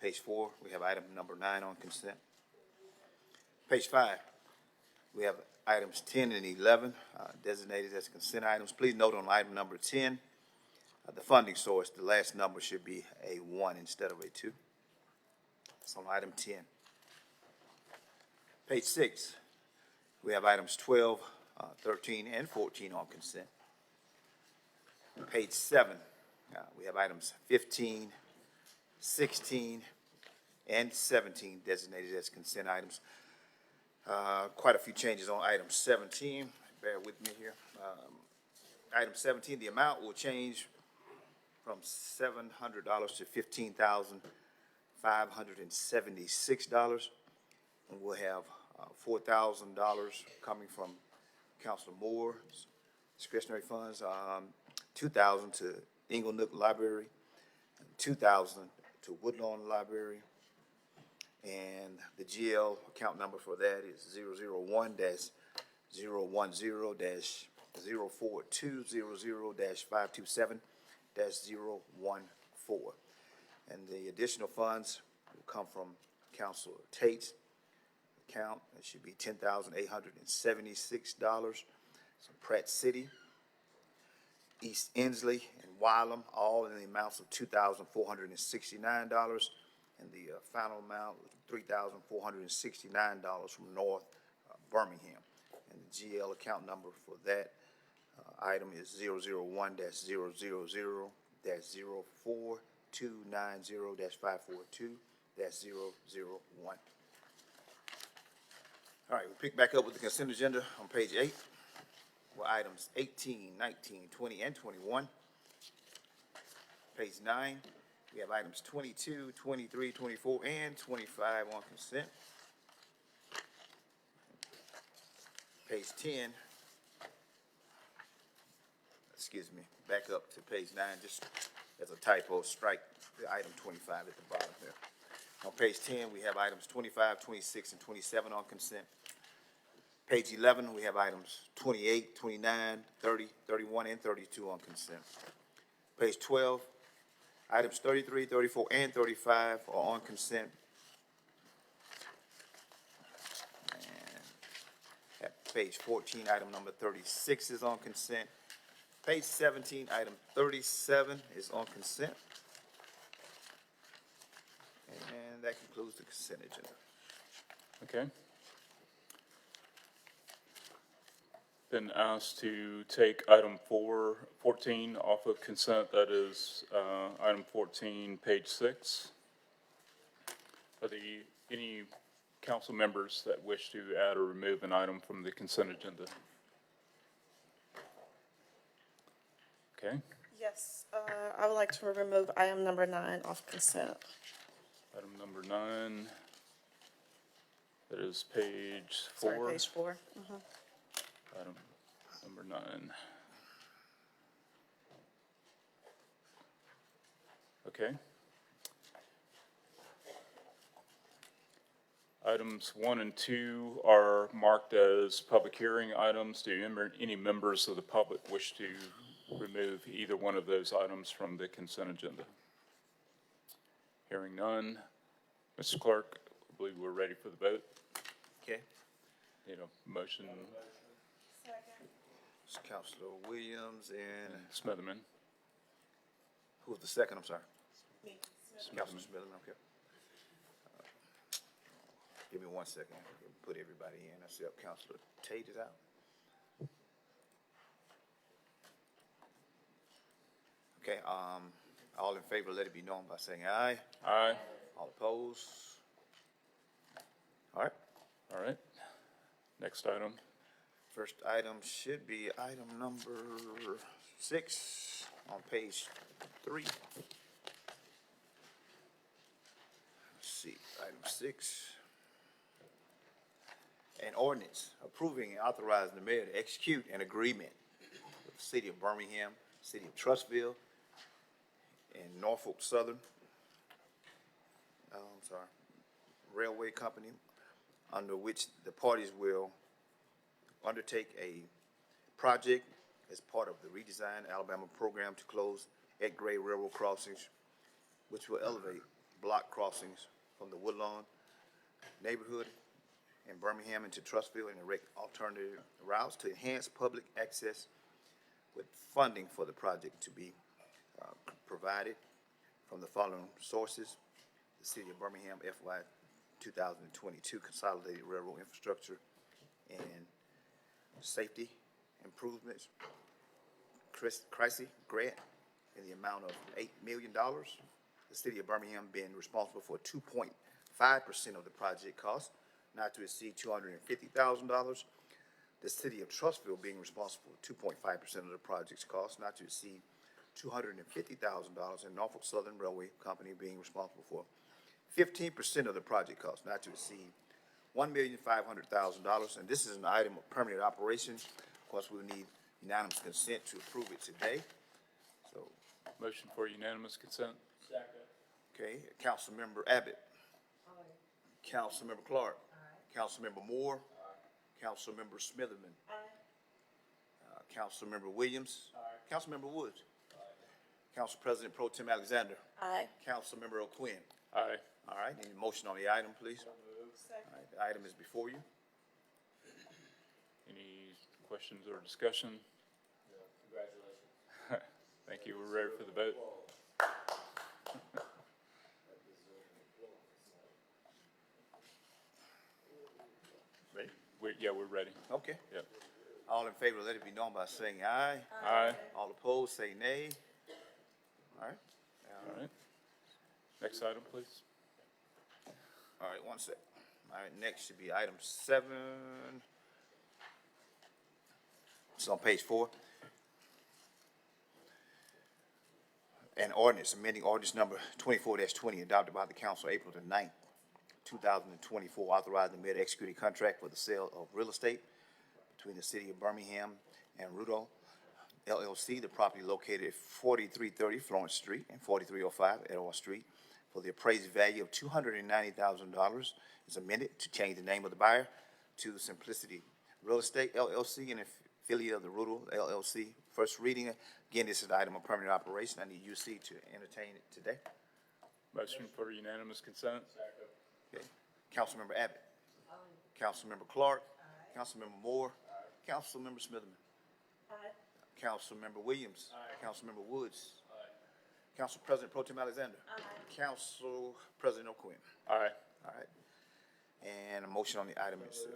Page 4, we have item number 9 on consent. Page 5, we have items 10 and 11 designated as consent items. Please note on item number 10, the funding source, the last number should be a 1 instead of a 2. It's on item 10. Page 6, we have items 12, 13, and 14 on consent. Page 7, we have items 15, 16, and 17 designated as consent items. Quite a few changes on item 17. Bear with me here. Item 17, the amount will change from $700 to $15,576. And we'll have $4,000 coming from Councilor Moore's discretionary funds, $2,000 to Inglenook Library, $2,000 to Woodlawn Library, and the GL account number for that is 001-010-04200-527-014. And the additional funds will come from Councilor Tate's account. It should be $10,876. So Pratt City, East Inslee, and Wylam, all in the amounts of $2,469. And the final amount was $3,469 from North Birmingham. And the GL account number for that item is 001-000-429-0-542-001. All right, we'll pick back up with the consent agenda on page 8. Well, items 18, 19, 20, and 21. Page 9, we have items 22, 23, 24, and 25 on consent. Page 10, excuse me, back up to page 9, just as a typo, strike the item 25 at the bottom there. On page 10, we have items 25, 26, and 27 on consent. Page 11, we have items 28, 29, 30, 31, and 32 on consent. Page 12, items 33, 34, and 35 are on consent. And at page 14, item number 36 is on consent. Page 17, item 37 is on consent. And that concludes the consent agenda. Okay. Been asked to take item 14 off of consent. That is item 14, page 6. Are there any council members that wish to add or remove an item from the consent agenda? Okay. Yes, I would like to remove item number 9 off consent. Item number 9. That is page 4. Sorry, page 4. Item number 9. Okay. Items 1 and 2 are marked as public hearing items. Do any members of the public wish to remove either one of those items from the consent agenda? Hearing none. Mr. Clerk, I believe we're ready for the vote. Okay. Need a motion. It's Councilor Williams and Smitherman. who's the second? I'm sorry. Councilor Smitherman, okay. Give me 1 second. Put everybody in. I see Councilor Tate is out. Okay, all in favor, let it be known by saying aye. Aye. All opposed? All right. All right. Next item. First item should be item number 6 on page 3. Let's see, item 6. An ordinance approving and authorizing the mayor to execute an agreement with the city of Birmingham, city of Trussville, and Norfolk Southern, Railway Company, under which the parties will undertake a project as part of the Redesign Alabama program to close at-grade railroad crossings, which will elevate block crossings from the Woodlawn neighborhood in Birmingham into Trussville and erect alternative routes to enhance public access, with funding for the project to be provided from the following sources: the City of Birmingham FY 2022 Consolidated Railroad Infrastructure and Safety Improvements Crisis Grant in the amount of $8 million. The City of Birmingham being responsible for 2.5% of the project cost, not to exceed $250,000. The City of Trussville being responsible for 2.5% of the project's cost, not to exceed $250,000, and Norfolk Southern Railway Company being responsible for 15% of the project cost, not to exceed $1,500,000. And this is an item of permanent operation. Of course, we will need unanimous consent to approve it today. So, Motion for unanimous consent. okay, Councilmember Abbott. Aye. Councilmember Clark. Aye. Councilmember Moore. Aye. Councilmember Smitherman. Aye. Councilmember Williams. Aye. Councilmember Woods. Aye. Council President Pro Tem Alexander. Aye. Councilmember O'Quinn. Aye. All right, need a motion on the item, please? All right, the item is before you. Any questions or discussion? Congratulations. Thank you. We're ready for the vote. Ready? We're ready. Okay. Yep. All in favor, let it be known by saying aye. Aye. All opposed, say nay. All right. All right. Next item, please. All right, one sec. All right, next should be item 7. It's on page 4. An ordinance, amending ordinance number 24-20, adopted by the council April the 9th, 2024, authorizing the mayor to execute a contract for the sale of real estate between the City of Birmingham and Rudolph LLC, the property located at 4330 Florence Street and 4305 Etowah Street, for the appraised value of $290,000, is amended to change the name of the buyer to Simplicity Real Estate LLC, an affiliate of the Rudolph LLC. First reading. Again, this is an item of permanent operation. I need UC to entertain it today. Motion for unanimous consent. Okay. Councilmember Abbott. Aye. Councilmember Clark. Aye. Councilmember Moore. Aye. Councilmember Smitherman. Aye. Councilmember Williams. Aye. Councilmember Woods. Aye. Council President Pro Tem Alexander. Aye. Council President O'Quinn. Aye. All right. And a motion on the item is,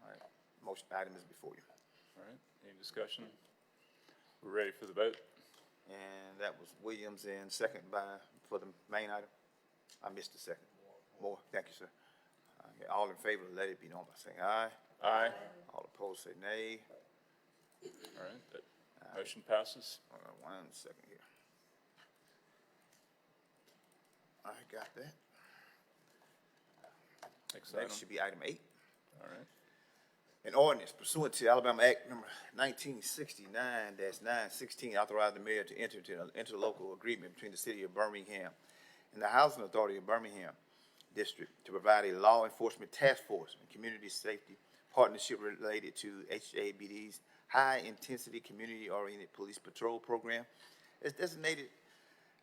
all right, motion item is before you. All right. Any discussion? We're ready for the vote. And that was Williams and second for the main item. I missed the second. Moore. Thank you, sir. Okay. All in favor, let it be known by saying aye. Aye. All opposed, say nay. All right. That motion passes. Hold on 1 second here. I got that. Next should be item 8. All right. An ordinance pursuant to Alabama Act number 1969-916, authorizing the mayor to enter into an interlocal agreement between the City of Birmingham and the Housing Authority of Birmingham District to provide a law enforcement task force and community safety partnership related to HABD's high-intensity community-oriented police patrol program. It's designated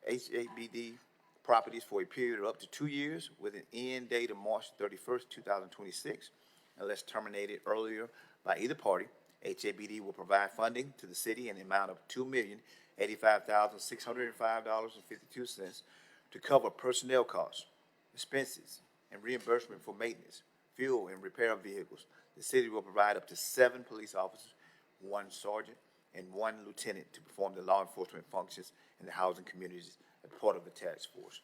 HABD properties for a period of up to 2 years with an end date of March 31st, 2026. Unless terminated earlier by either party, HABD will provide funding to the city in the amount of $2,085,605.52 to cover personnel costs, expenses, and reimbursement for maintenance, fuel, and repair of vehicles. The city will provide up to 7 police officers, 1 sergeant, and 1 lieutenant to perform the law enforcement functions in the housing communities as part of the task force.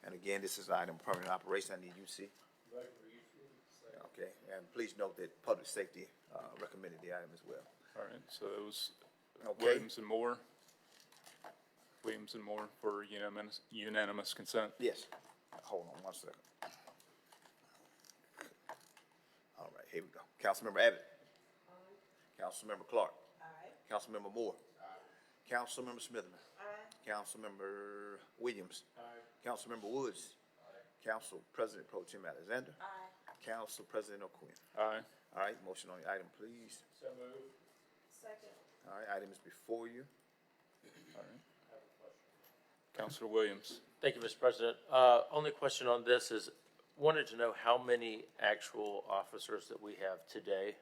And again, this is an item of permanent operation. I need UC. Okay, and please note that public safety recommended the item as well. All right. So it was Okay. Williams and Moore. Williams and Moore for unanimous consent. Yes. Hold on 1 second. All right, here we go. Councilmember Abbott. Aye. Councilmember Clark. Aye. Councilmember Moore. Aye. Councilmember Smitherman. Aye. Councilmember Williams. Aye. Councilmember Woods. Aye. Council President Pro Tem Alexander. Aye. Council President O'Quinn. Aye. All right, motion on the item, please. So moved. Second. All right, item is before you. All right. Councilor Williams. Thank you, Mr. President. Only question on this is, wanted to know how many actual officers that we have today.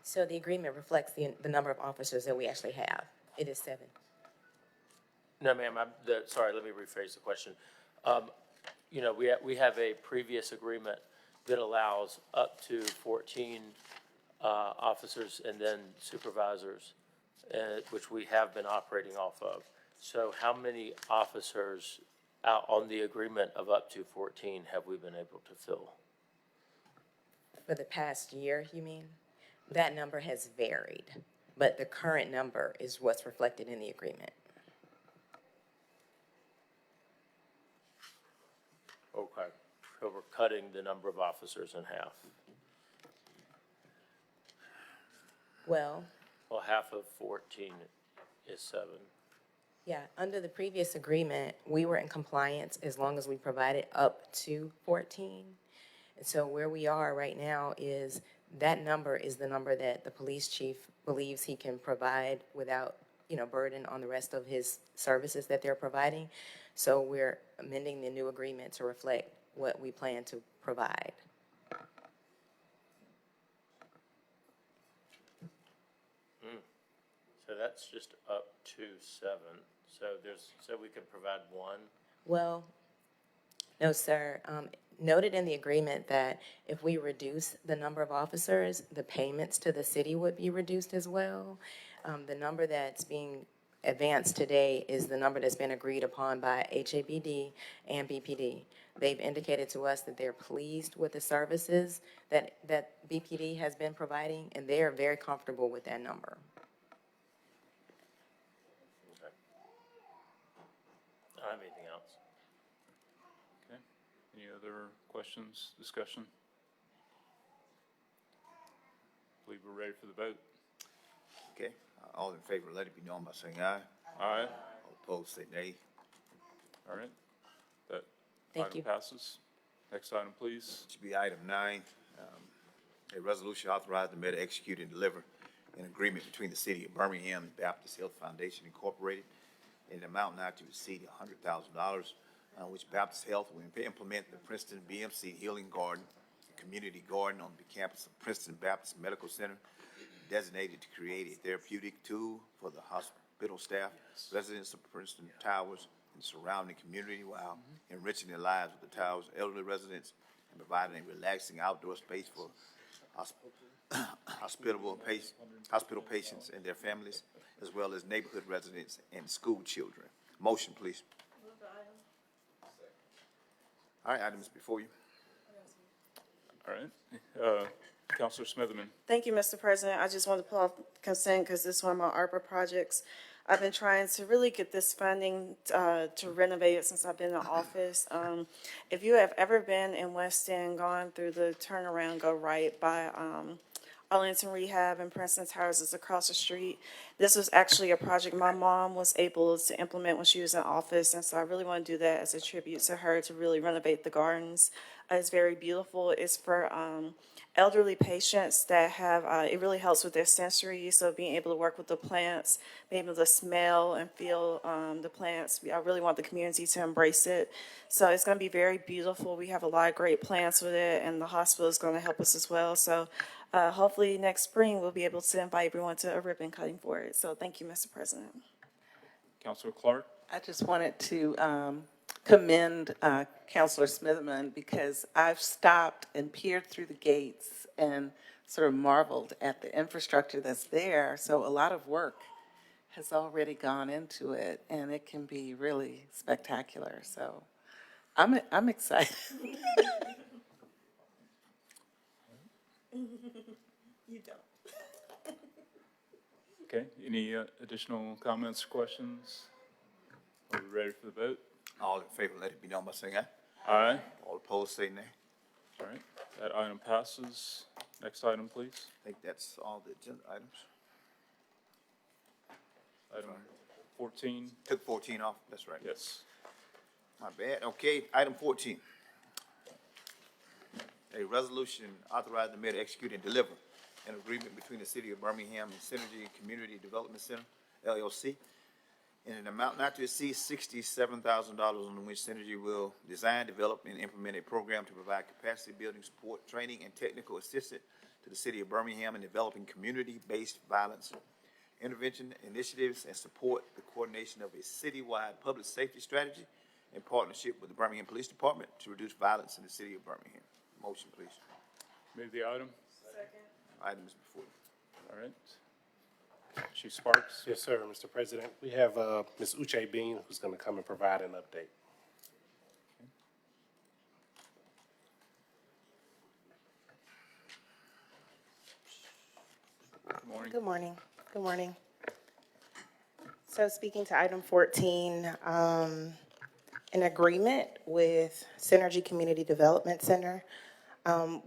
So the agreement reflects the number of officers that we actually have. It is 7. No, ma'am, sorry, let me rephrase the question. You know, we have a previous agreement that allows up to 14 officers and then supervisors, which we have been operating off of. So how many officers out on the agreement of up to 14 have we been able to fill? For the past year, you mean? That number has varied, but the current number is what's reflected in the agreement. Okay, so we're cutting the number of officers in half. Well, Half of 14 is 7. yeah, under the previous agreement, we were in compliance as long as we provided up to 14. And so where we are right now is that number is the number that the police chief believes he can provide without, burden on the rest of his services that they're providing. So we're amending the new agreement to reflect what we plan to provide. So that's just up to 7. So we could provide 1. Well, no, sir. Noted in the agreement that if we reduce the number of officers, the payments to the city would be reduced as well. The number that's being advanced today is the number that's been agreed upon by HABD and BPD. They've indicated to us that they're pleased with the services that BPD has been providing, and they are very comfortable with that number. Okay. I don't have anything else. Okay. Any other questions, discussion? I believe we're ready for the vote. Okay, all in favor, let it be known by saying aye. Aye. All opposed, say nay. All right. That Thank item you. passes. Next item, please. Should be item 9, a resolution authorizing the mayor to execute and deliver an agreement between the city of Birmingham and Baptist Health Foundation Incorporated in an amount not to exceed $100,000, which Baptist Health will implement the Princeton BMC Healing Garden, community garden on the campus of Princeton Baptist Medical Center, designated to create a therapeutic tool for the hospital staff, residents of Princeton Towers, and surrounding community while enriching the lives of the Towers' elderly residents and providing a relaxing outdoor space for hospital patients and their families, as well as neighborhood residents and school children. Motion, please. All right, items before you. All right. Councilor Smitherman. Thank you, Mr. President. I just wanted to pull off consent because this is one of my ARPA projects. I've been trying to really get this funding to renovate it since I've been in office. If you have ever been in West End, gone through the turnaround, go right by Arlington Rehab and Princeton Towers is across the street. This was actually a project my mom was able to implement when she was in office, and so I really want to do that as a tribute to her to really renovate the gardens. It's very beautiful. It's for elderly patients that have, it really helps with their sensory, so being able to work with the plants, being able to smell and feel the plants. I really want the community to embrace it. So it's going to be very beautiful. We have a lot of great plants with it, and the hospital is going to help us as well. So hopefully next spring we'll be able to invite everyone to a ribbon cutting for it. So thank you, Mr. President. Councilor Clark. I just wanted to commend Councilor Smitherman because I've stopped and peered through the gates and sort of marveled at the infrastructure that's there. So a lot of work has already gone into it, and it can be really spectacular. So I'm excited. You don't. Okay. Any additional comments or questions? Are we ready for the vote? All in favor, let it be known by saying aye. Aye. All opposed, say nay. All right. That item passes. Next item, please. I think that's all the agenda items. Item 14. Took 14 off, that's right. Yes. My bad. Okay, item 14. A resolution authorizing the mayor to execute and deliver an agreement between the city of Birmingham and Synergy Community Development Center, LLC, in an amount not to exceed $67,000, on which Synergy will design, develop, and implement a program to provide capacity building support, training, and technical assistance to the city of Birmingham in developing community-based violence intervention initiatives and support the coordination of a citywide public safety strategy in partnership with the Birmingham Police Department to reduce violence in the city of Birmingham. Motion, please. Move the item. Item is before you. All right. Chief Sparks. Yes, sir, Mr. President. We have Ms. Uche Bean, who's going to come and provide an update. Good morning. Good morning. Good morning. So speaking to item 14, in agreement with Synergy Community Development Center,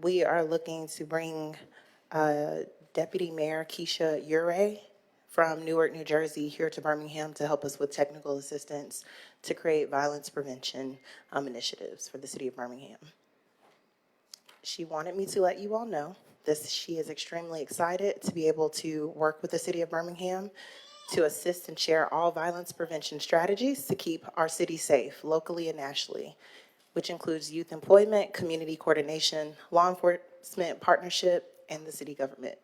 we are looking to bring Deputy Mayor Keisha Ure from Newark, New Jersey here to Birmingham to help us with technical assistance to create violence prevention initiatives for the city of Birmingham. She wanted me to let you all know she is extremely excited to be able to work with the city of Birmingham to assist and share all violence prevention strategies to keep our city safe locally and nationally, which includes youth employment, community coordination, law enforcement partnership, and the city government.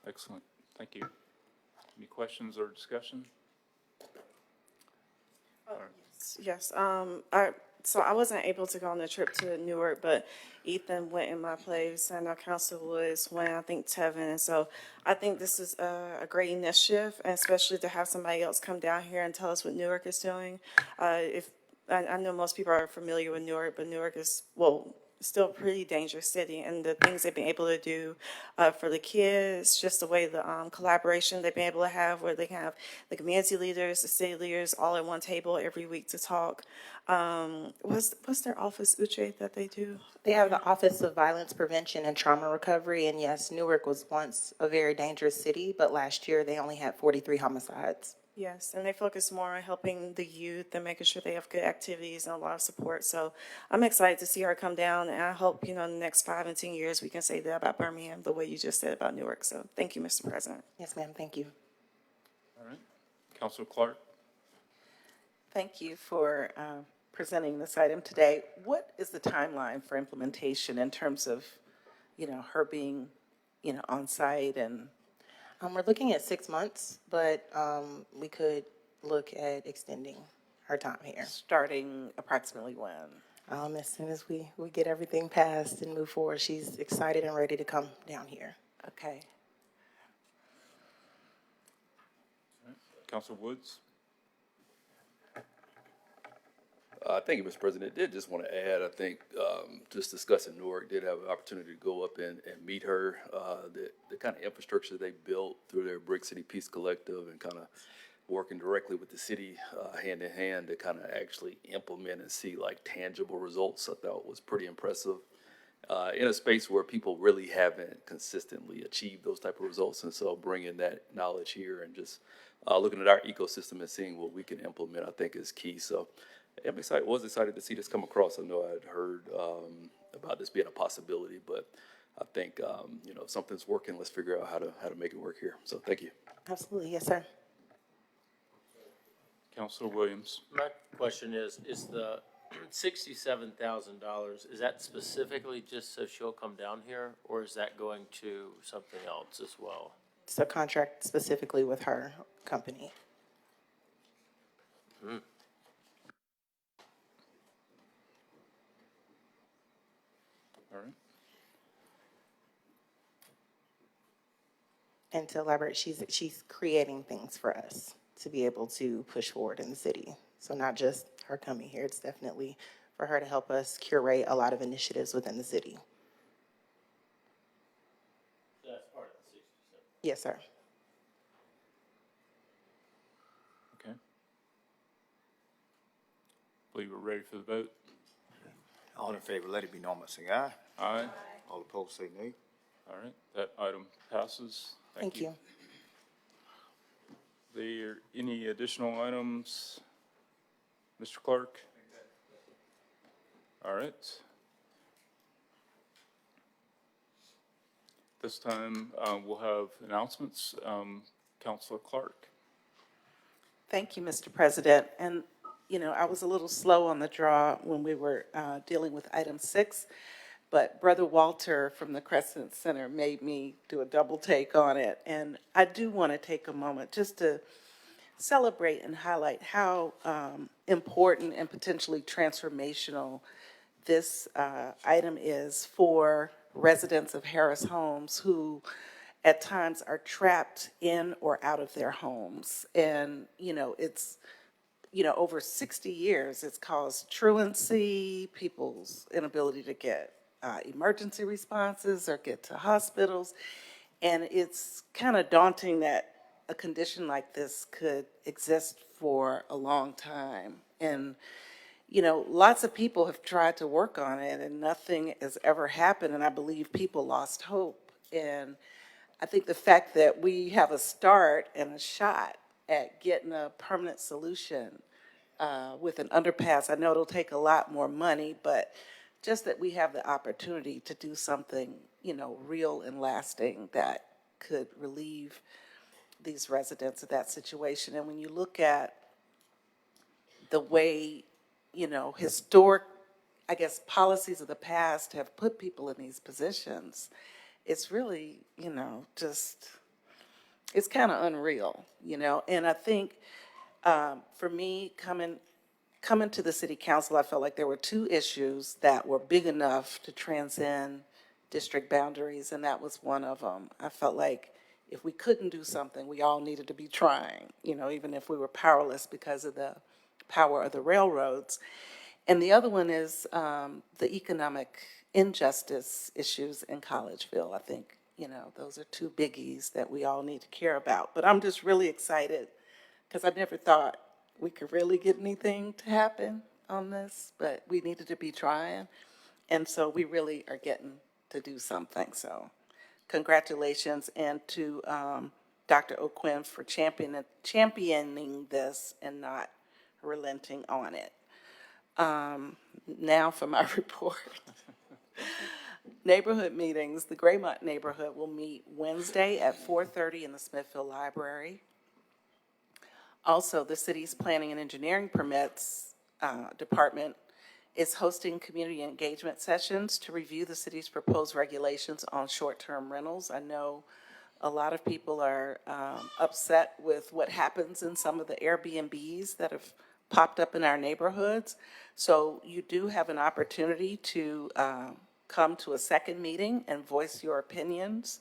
Excellent. Thank you. Any questions or discussion? Yes. So I wasn't able to go on the trip to Newark, but Ethan went in my place. I know Council Woods went, I think Tevin. And so I think this is a great initiative, and especially to have somebody else come down here and tell us what Newark is doing. I know most people are familiar with Newark, but Newark is, still a pretty dangerous city, and the things they've been able to do for the kids, just the way the collaboration they've been able to have, where they can have the community leaders, the city leaders, all at one table every week to talk. What's their office, Uche, that they do? They have the Office of Violence Prevention and Trauma Recovery, and yes, Newark was once a very dangerous city, but last year they only had 43 homicides. Yes, and they focus more on helping the youth and making sure they have good activities and a lot of support. So I'm excited to see her come down, and I hope, in the next 5 and 10 years, we can say that about Birmingham the way you just said about Newark. So thank you, Mr. President. Yes, ma'am, thank you. All right. Councilor Clark. Thank you for presenting this item today. What is the timeline for implementation in terms of, her being, on site and? We're looking at 6 months, but we could look at extending her time here. Starting approximately when? As soon as we get everything passed and move forward, she's excited and ready to come down here. Okay. Councilor Woods. Thank you, Mr. President. I did just want to add, I think, just discussing Newark, did have an opportunity to go up and meet her. The kind of infrastructure they built through their Brick City Peace Collective and kind of working directly with the city hand in hand to kind of actually implement and see like tangible results, I thought was pretty impressive. In a space where people really haven't consistently achieved those type of results. And so bringing that knowledge here and just looking at our ecosystem and seeing what we can implement, I think is key. So I'm excited, was excited to see this come across. I know I had heard about this being a possibility, but I think, if something's working, let's figure out how to make it work here. So thank you. Absolutely, yes, sir. Councilor Williams. My question is the $67,000, is that specifically just so she'll come down here, or is that going to something else as well? It's a contract specifically with her company. Hmm. All right. And to elaborate, she's creating things for us to be able to push forward in the city. So not just her coming here, it's definitely for her to help us curate a lot of initiatives within the city. That's part of the 67. Yes, sir. Okay. Believe we're ready for the vote. All in favor, let it be known by saying aye. Aye. All opposed, say nay. All right. That item passes. Thank you. There any additional items, Mr. Clark? All right. This time we'll have announcements. Councilor Clark. Thank you, Mr. President. And, I was a little slow on the draw when we were dealing with item 6, but Brother Walter from the Crescent Center made me do a double take on it. And I do want to take a moment just to celebrate and highlight how important and potentially transformational this item is for residents of Harris Homes who at times are trapped in or out of their homes. And, it's, over 60 years, it's caused truancy, people's inability to get emergency responses or get to hospitals. And it's kind of daunting that a condition like this could exist for a long time. And, lots of people have tried to work on it and nothing has ever happened. And I believe people lost hope. And I think the fact that we have a start and a shot at getting a permanent solution with an underpass, I know it'll take a lot more money, but just that we have the opportunity to do something, real and lasting that could relieve these residents of that situation. And when you look at the way, historic, I guess, policies of the past have put people in these positions, it's really, just, it's kind of unreal, And I think for me, coming to the city council, I felt like there were two issues that were big enough to transcend district boundaries, and that was one of them. I felt like if we couldn't do something, we all needed to be trying, even if we were powerless because of the power of the railroads. And the other one is the economic injustice issues in Collegeville. I think, those are two biggies that we all need to care about. But I'm just really excited because I never thought we could really get anything to happen on this, but we needed to be trying. And so we really are getting to do something. So congratulations, and to Dr. O'Quinn for championing this and not relenting on it. Now for my report. Neighborhood meetings. The Graymont neighborhood will meet Wednesday at 4:30 in the Smithfield Library. Also, the city's Planning and Engineering Permits Department is hosting community engagement sessions to review the city's proposed regulations on short-term rentals. I know a lot of people are upset with what happens in some of the Airbnbs that have popped up in our neighborhoods. So you do have an opportunity to come to a second meeting and voice your opinions.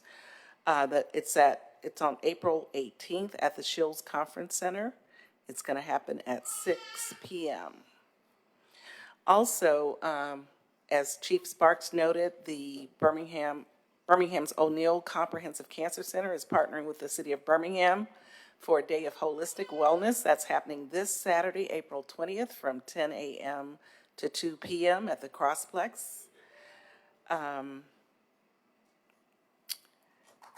It's on April 18th at the Shields Conference Center. It's going to happen at 6 p.m. Also, as Chief Sparks noted, the Birmingham's O'Neill Comprehensive Cancer Center is partnering with the City of Birmingham for a day of holistic wellness. That's happening this Saturday, April 20th from 10 a.m. to 2 p.m. at the Crossplex.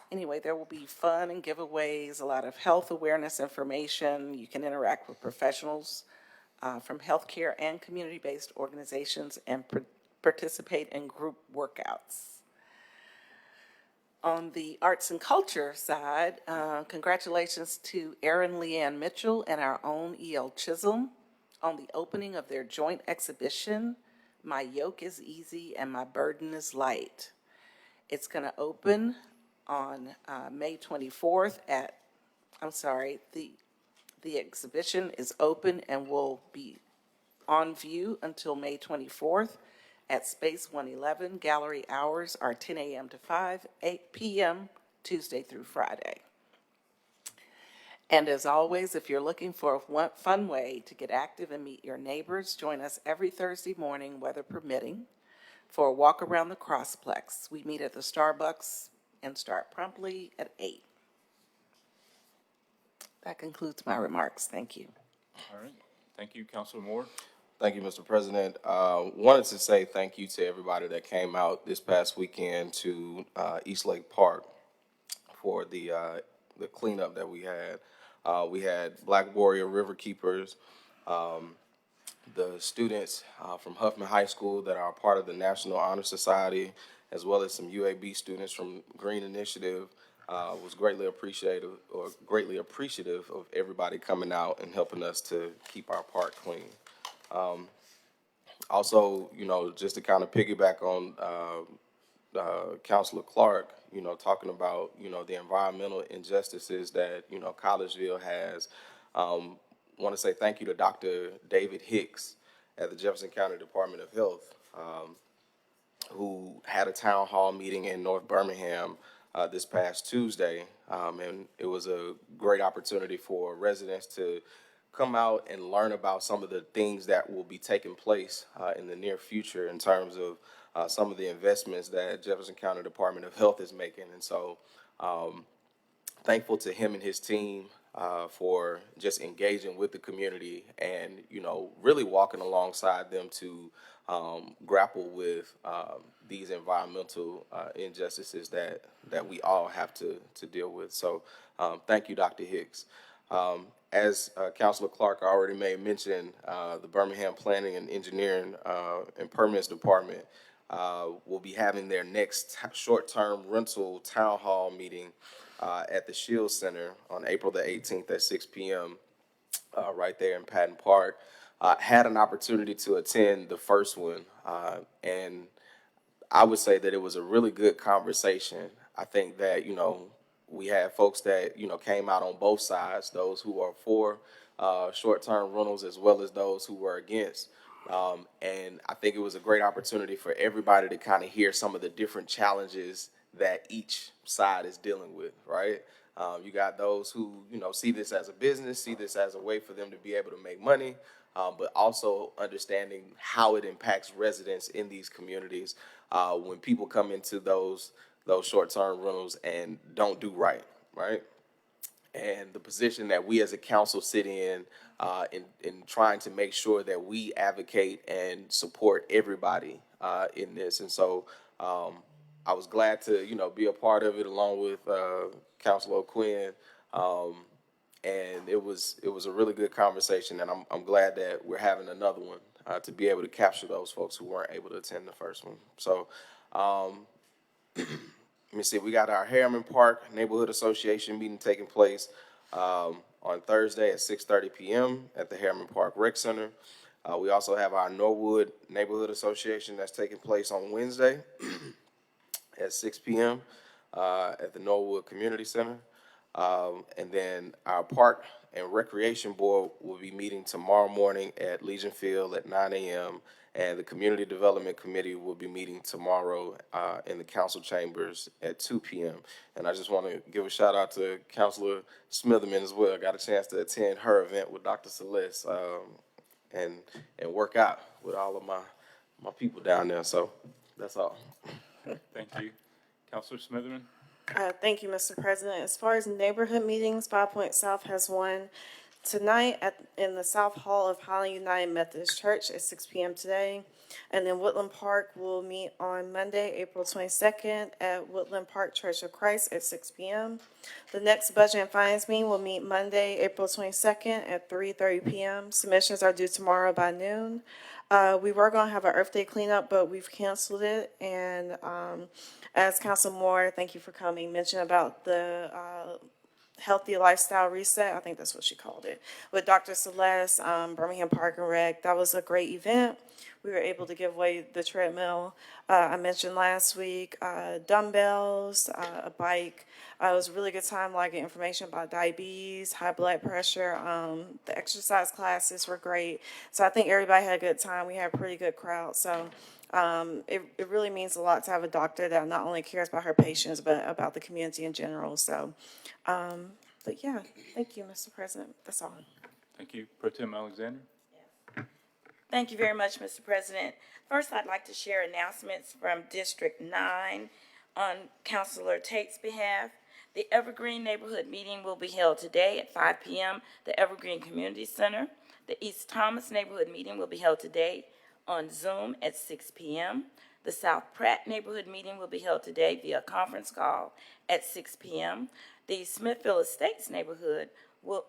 Anyway, there will be fun and giveaways, a lot of health awareness information. You can interact with professionals from healthcare and community-based organizations and participate in group workouts. On the arts and culture side, congratulations to Erin Leanne Mitchell and our own E.L. Chisholm on the opening of their joint exhibition, My Yoke is Easy and My Burden is Light. It's going to open on May 24th the exhibition is open and will be on view until May 24th at Space 111. Gallery hours are 10 a.m. to 8 p.m. Tuesday through Friday. And as always, if you're looking for a fun way to get active and meet your neighbors, join us every Thursday morning, weather permitting, for a walk around the Crossplex. We meet at the Starbucks and start promptly at 8. That concludes my remarks. Thank you. All right. Thank you, Councilor Moore. Thank you, Mr. President. Wanted to say thank you to everybody that came out this past weekend to Eastlake Park for the cleanup that we had. We had Black Warrior River Keepers, the students from Huffman High School that are part of the National Honor Society, as well as some UAB students from Green Initiative. Was greatly appreciative of everybody coming out and helping us to keep our park clean. Also, just to kind of piggyback on Councilor Clark, talking about, the environmental injustices that, Collegeville has. Want to say thank you to Dr. David Hicks at the Jefferson County Department of Health, who had a town hall meeting in North Birmingham this past Tuesday. And it was a great opportunity for residents to come out and learn about some of the things that will be taking place in the near future in terms of some of the investments that Jefferson County Department of Health is making. And so thankful to him and his team for just engaging with the community and, really walking alongside them to grapple with these environmental injustices that we all have to deal with. So thank you, Dr. Hicks. As Councilor Clark already made mention, the Birmingham Planning and Engineering and Permits Department will be having their next short-term rental town hall meeting at the Shield Center on April the 18th at 6 p.m. Right there in Patton Park. Had an opportunity to attend the first one, and I would say that it was a really good conversation. I think that, we had folks that, came out on both sides, those who are for short-term rentals as well as those who were against. And I think it was a great opportunity for everybody to kind of hear some of the different challenges that each side is dealing with, right? You got those who, see this as a business, see this as a way for them to be able to make money, but also understanding how it impacts residents in these communities when people come into those short-term rentals and don't do right, right? And the position that we as a council sit in trying to make sure that we advocate and support everybody in this. And so I was glad to, be a part of it along with Councilor Quinn. And it was a really good conversation, and I'm glad that we're having another one to be able to capture those folks who weren't able to attend the first one. So let me see, we got our Harriman Park Neighborhood Association meeting taking place on Thursday at 6:30 p.m. at the Harriman Park Rec Center. We also have our Norwood Neighborhood Association that's taking place on Wednesday at 6 p.m. At the Norwood Community Center. And then our Park and Recreation Board will be meeting tomorrow morning at Legion Field at 9 a.m. And the Community Development Committee will be meeting tomorrow in the council chambers at 2 p.m. And I just want to give a shout out to Councilor Smitherman as well. I got a chance to attend her event with Dr. Celeste and work out with all of my people down there. So that's all. Thank you. Councilor Smitherman? Thank you, Mr. President. As far as neighborhood meetings, 5 Point South has one tonight in the South Hall of Highland United Methodist Church at 6 p.m. today. And then Woodland Park will meet on Monday, April 22nd at Woodland Park Church of Christ at 6 p.m. The next Budget and Finance meeting will meet Monday, April 22nd at 3:30 p.m. Submissions are due tomorrow by noon. We were going to have an Earth Day cleanup, but we've canceled it. And as Council Moore, thank you for coming, mentioned about the Healthy Lifestyle Reset, I think that's what she called it, with Dr. Celeste, Birmingham Park and Rec. That was a great event. We were able to give away the treadmill I mentioned last week, dumbbells, a bike. It was a really good time, like information about diabetes, high blood pressure. The exercise classes were great. So I think everybody had a good time. We had a pretty good crowd. So it really means a lot to have a doctor that not only cares about her patients, but about the community in general. So, but yeah, thank you, Mr. President. That's all. Thank you. Pro Tem Alexander? Thank you very much, Mr. President. First, I'd like to share announcements from District 9 on Councilor Tate's behalf. The Evergreen Neighborhood Meeting will be held today at 5 p.m. at the Evergreen Community Center. The East Thomas Neighborhood Meeting will be held today on Zoom at 6 p.m. The South Pratt Neighborhood Meeting will be held today via conference call at 6 p.m. The Smithville Estates Neighborhood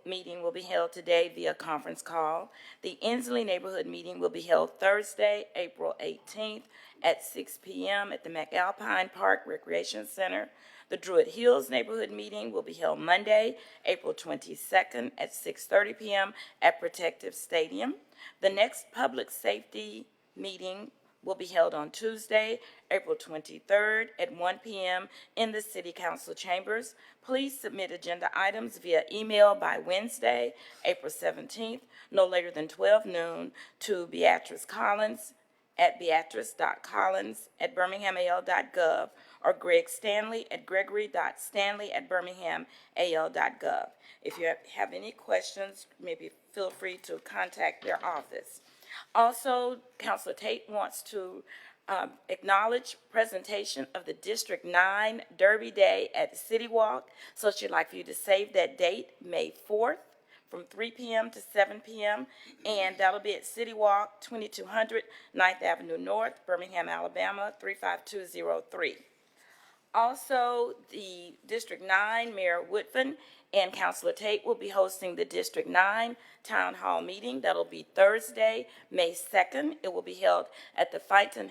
meeting will be held today via conference call. The Inslee Neighborhood Meeting will be held Thursday, April 18th at 6 p.m. at the McAlpine Park Recreation Center. The Druid Hills Neighborhood Meeting will be held Monday, April 22nd at 6:30 p.m. at Protective Stadium. The next Public Safety meeting will be held on Tuesday, April 23rd at 1 p.m. in the City Council chambers. Please submit agenda items via email by Wednesday, April 17th, no later than 12 noon, to Beatrice Collins at beatrice.collins@birminghamal.gov or Greg Stanley at gregory.stanley@birminghamal.gov. If you have any questions, maybe feel free to contact their office. Also, Councilor Tate wants to acknowledge presentation of the District 9 Derby Day at the City Walk. So she'd like for you to save that date, May 4th, from 3 p.m. to 7 p.m., and that'll be at City Walk, 2200 9th Avenue North, Birmingham, Alabama, 35203. Also, the District 9 Mayor Woodfin and Councilor Tate will be hosting the District 9 Town Hall meeting. That'll be Thursday, May 2nd. It will be held at the Fighton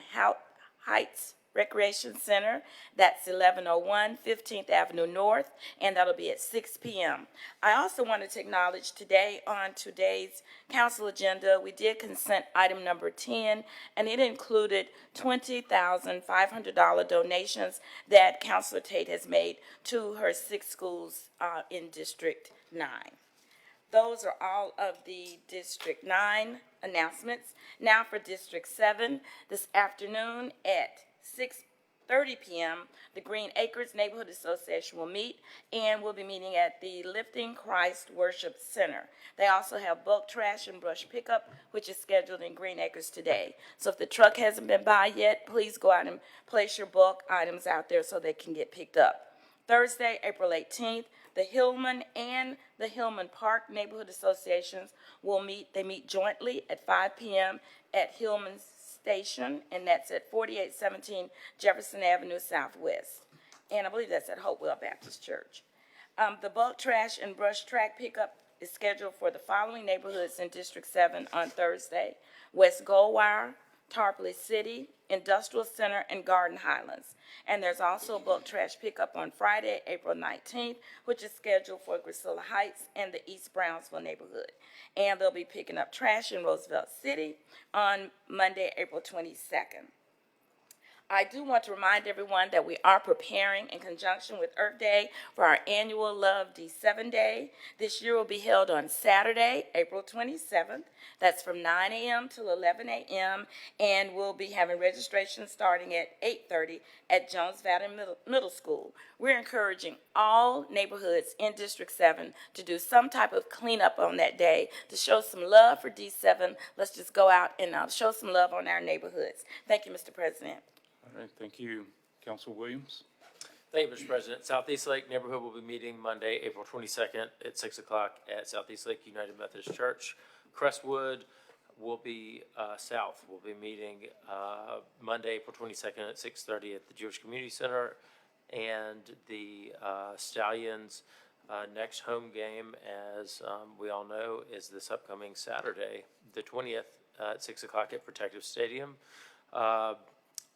Heights Recreation Center. That's 1101 15th Avenue North, and that'll be at 6 p.m. I also wanted to acknowledge today on today's council agenda, we did consent item number 10, and it included $20,500 donations that Councilor Tate has made to her 6 schools in District 9. Those are all of the District 9 announcements. Now for District 7, this afternoon at 6:30 p.m., the Green Acres Neighborhood Association will meet, and we'll be meeting at the Lifting Christ Worship Center. They also have bulk trash and brush pickup, which is scheduled in Green Acres today. So if the truck hasn't been by yet, please go out and place your bulk items out there so they can get picked up. Thursday, April 18th, the Hillman and the Hillman Park Neighborhood Associations will meet. They meet jointly at 5 p.m. at Hillman's Station, and that's at 4817 Jefferson Avenue Southwest. And I believe that's at Hopewell Baptist Church. The bulk trash and brush track pickup is scheduled for the following neighborhoods in District 7 on Thursday: West Goldwire, Tarpley City, Industrial Center, and Garden Highlands. And there's also bulk trash pickup on Friday, April 19th, which is scheduled for Grisilla Heights and the East Brownsville neighborhood. And they'll be picking up trash in Roosevelt City on Monday, April 22nd. I do want to remind everyone that we are preparing in conjunction with Earth Day for our annual Love D7 Day. This year will be held on Saturday, April 27th. That's from 9 a.m. till 11 a.m. And we'll be having registration starting at 8:30 at Jones Valley Middle School. We're encouraging all neighborhoods in District 7 to do some type of cleanup on that day to show some love for D7. Let's just go out and show some love on our neighborhoods. Thank you, Mr. President. All right, thank you. Council Williams? Thank you, Mr. President. Southeast Lake neighborhood will be meeting Monday, April 22nd at 6 o'clock at Southeast Lake United Methodist Church. Crestwood will be south. We'll be meeting Monday, April 22nd at 6:30 at the Jewish Community Center. And the Stallions' next home game, as we all know, is this upcoming Saturday, the 20th at 6 o'clock at Protective Stadium.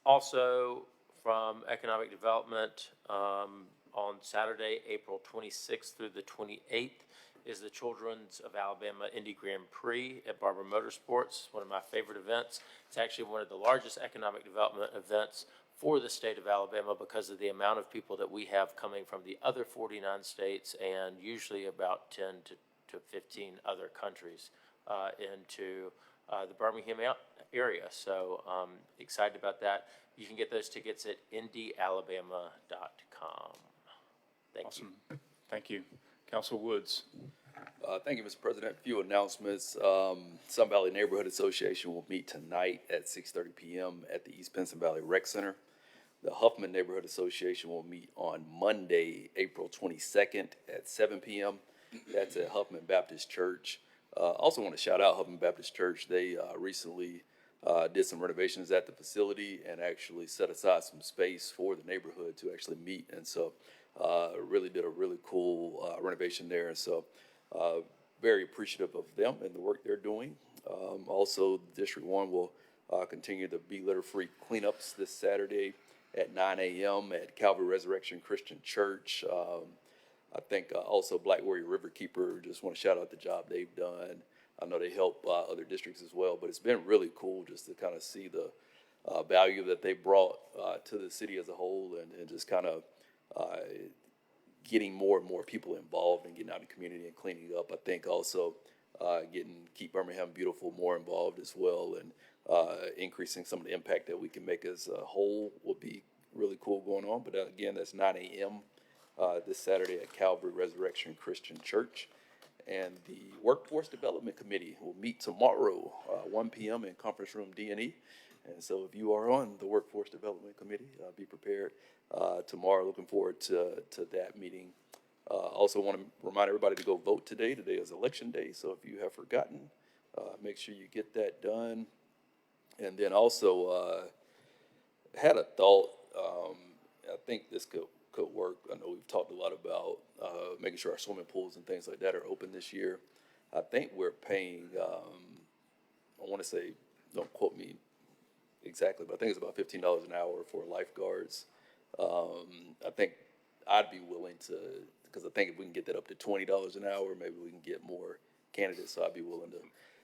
Also, from Economic Development, on Saturday, April 26th through the 28th, is the Children's of Alabama Indy Grand Prix at Barber Motorsports, one of my favorite events. It's actually one of the largest economic development events for the state of Alabama because of the amount of people that we have coming from the other 49 states and usually about 10 to 15 other countries into the Birmingham area. So excited about that. You can get those tickets at indyalabama.com. Thank you. Thank you. Council Woods? Thank you, Mr. President. A few announcements. Sun Valley Neighborhood Association will meet tonight at 6:30 p.m. at the East Pinson Valley Rec Center. The Huffman Neighborhood Association will meet on Monday, April 22nd at 7 p.m. That's at Huffman Baptist Church. Also want to shout out Huffman Baptist Church. They recently did some renovations at the facility and actually set aside some space for the neighborhood to actually meet. And so really did a really cool renovation there. And so very appreciative of them and the work they're doing. Also, District 1 will continue the Be Litter Free cleanups this Saturday at 9 a.m. at Calvary Resurrection Christian Church. I think also Black Warrior Riverkeeper, just want to shout out the job they've done I know they help other districts as well, but it's been really cool just to kind of see the value that they brought to the city as a whole, and just kind of getting more and more people involved and getting out in the community and cleaning up. I think also getting Keep Birmingham Beautiful more involved as well, and increasing some of the impact that we can make as a whole will be really cool going on. But again, that's 9 a.m. This Saturday at Calvary Resurrection Christian Church. And the Workforce Development Committee will meet tomorrow, 1 p.m. in Conference Room D&E. And so if you are on the Workforce Development Committee, be prepared tomorrow. Looking forward to that meeting. Also want to remind everybody to go vote today. Today is election day, so if you have forgotten, make sure you get that done. And then also had a thought, I think this could work. I know we've talked a lot about making sure our swimming pools and things like that are open this year. I think we're paying, I want to say, don't quote me exactly, but I think it's about $15 an hour for lifeguards. I think I'd be willing to, because I think if we can get that up to $20 an hour, maybe we can get more candidates. So I'd be willing to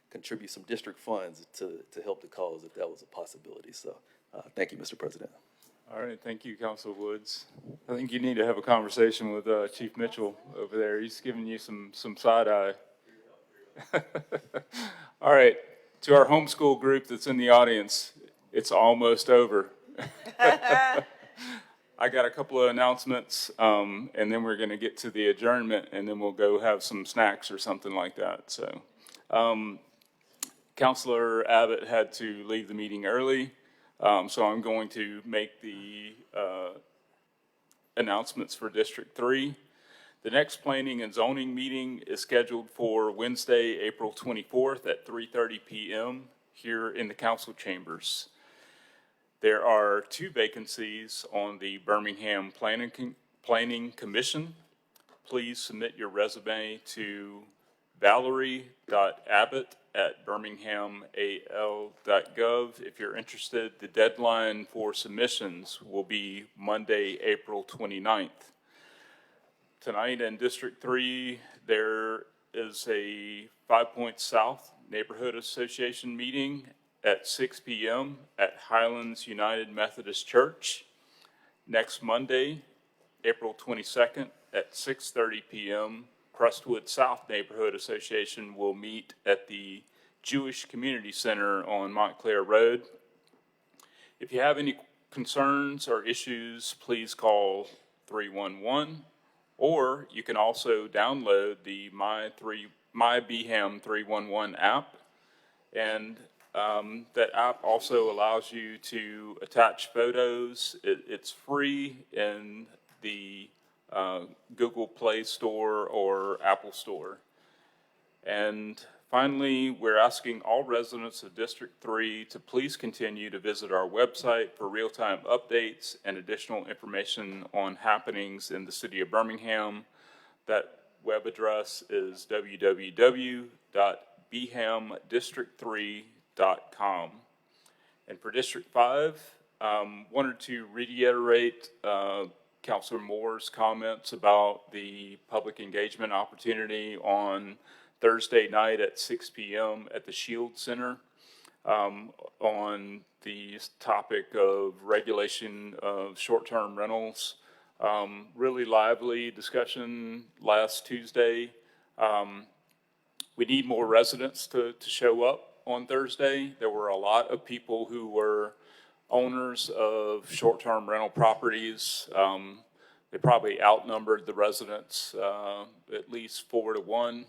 contribute some district funds to help the cause if that was a possibility. So thank you, Mr. President. All right, thank you, Councilor Woods. I think you need to have a conversation with Chief Mitchell over there. He's giving you some side eye. All right, to our homeschool group that's in the audience, it's almost over. I got a couple of announcements, and then we're going to get to the adjournment, and then we'll go have some snacks or something like that. So, Councilor Abbott had to leave the meeting early. So I'm going to make the announcements for District 3. The next planning and zoning meeting is scheduled for Wednesday, April 24th at 3:30 p.m. here in the council chambers. There are 2 vacancies on the Birmingham Planning Commission. Please submit your resume to valerie.abbott@birminghamal.gov. If you're interested, the deadline for submissions will be Monday, April 29th. Tonight in District 3, there is a 5 Points South Neighborhood Association meeting at 6 p.m. at Highlands United Methodist Church. Next Monday, April 22nd at 6:30 p.m., Crestwood South Neighborhood Association will meet at the Jewish Community Center on Montclair Road. If you have any concerns or issues, please call 311, or you can also download the My BHAM 311 app, and that app also allows you to attach photos. It's free in the Google Play Store or Apple Store. And finally, we're asking all residents of District 3 to please continue to visit our website for real-time updates and additional information on happenings in the city of Birmingham. That web address is www.bhamdistrict3.com. And for District 5, wanted to reiterate Councilor Moore's comments about the public engagement opportunity on Thursday night at 6 p.m. at the Shield Center on the topic of regulation of short-term rentals. Really lively discussion last Tuesday. We need more residents to show up on Thursday. There were a lot of people who were owners of short-term rental properties. They probably outnumbered the residents at least 4 to 1.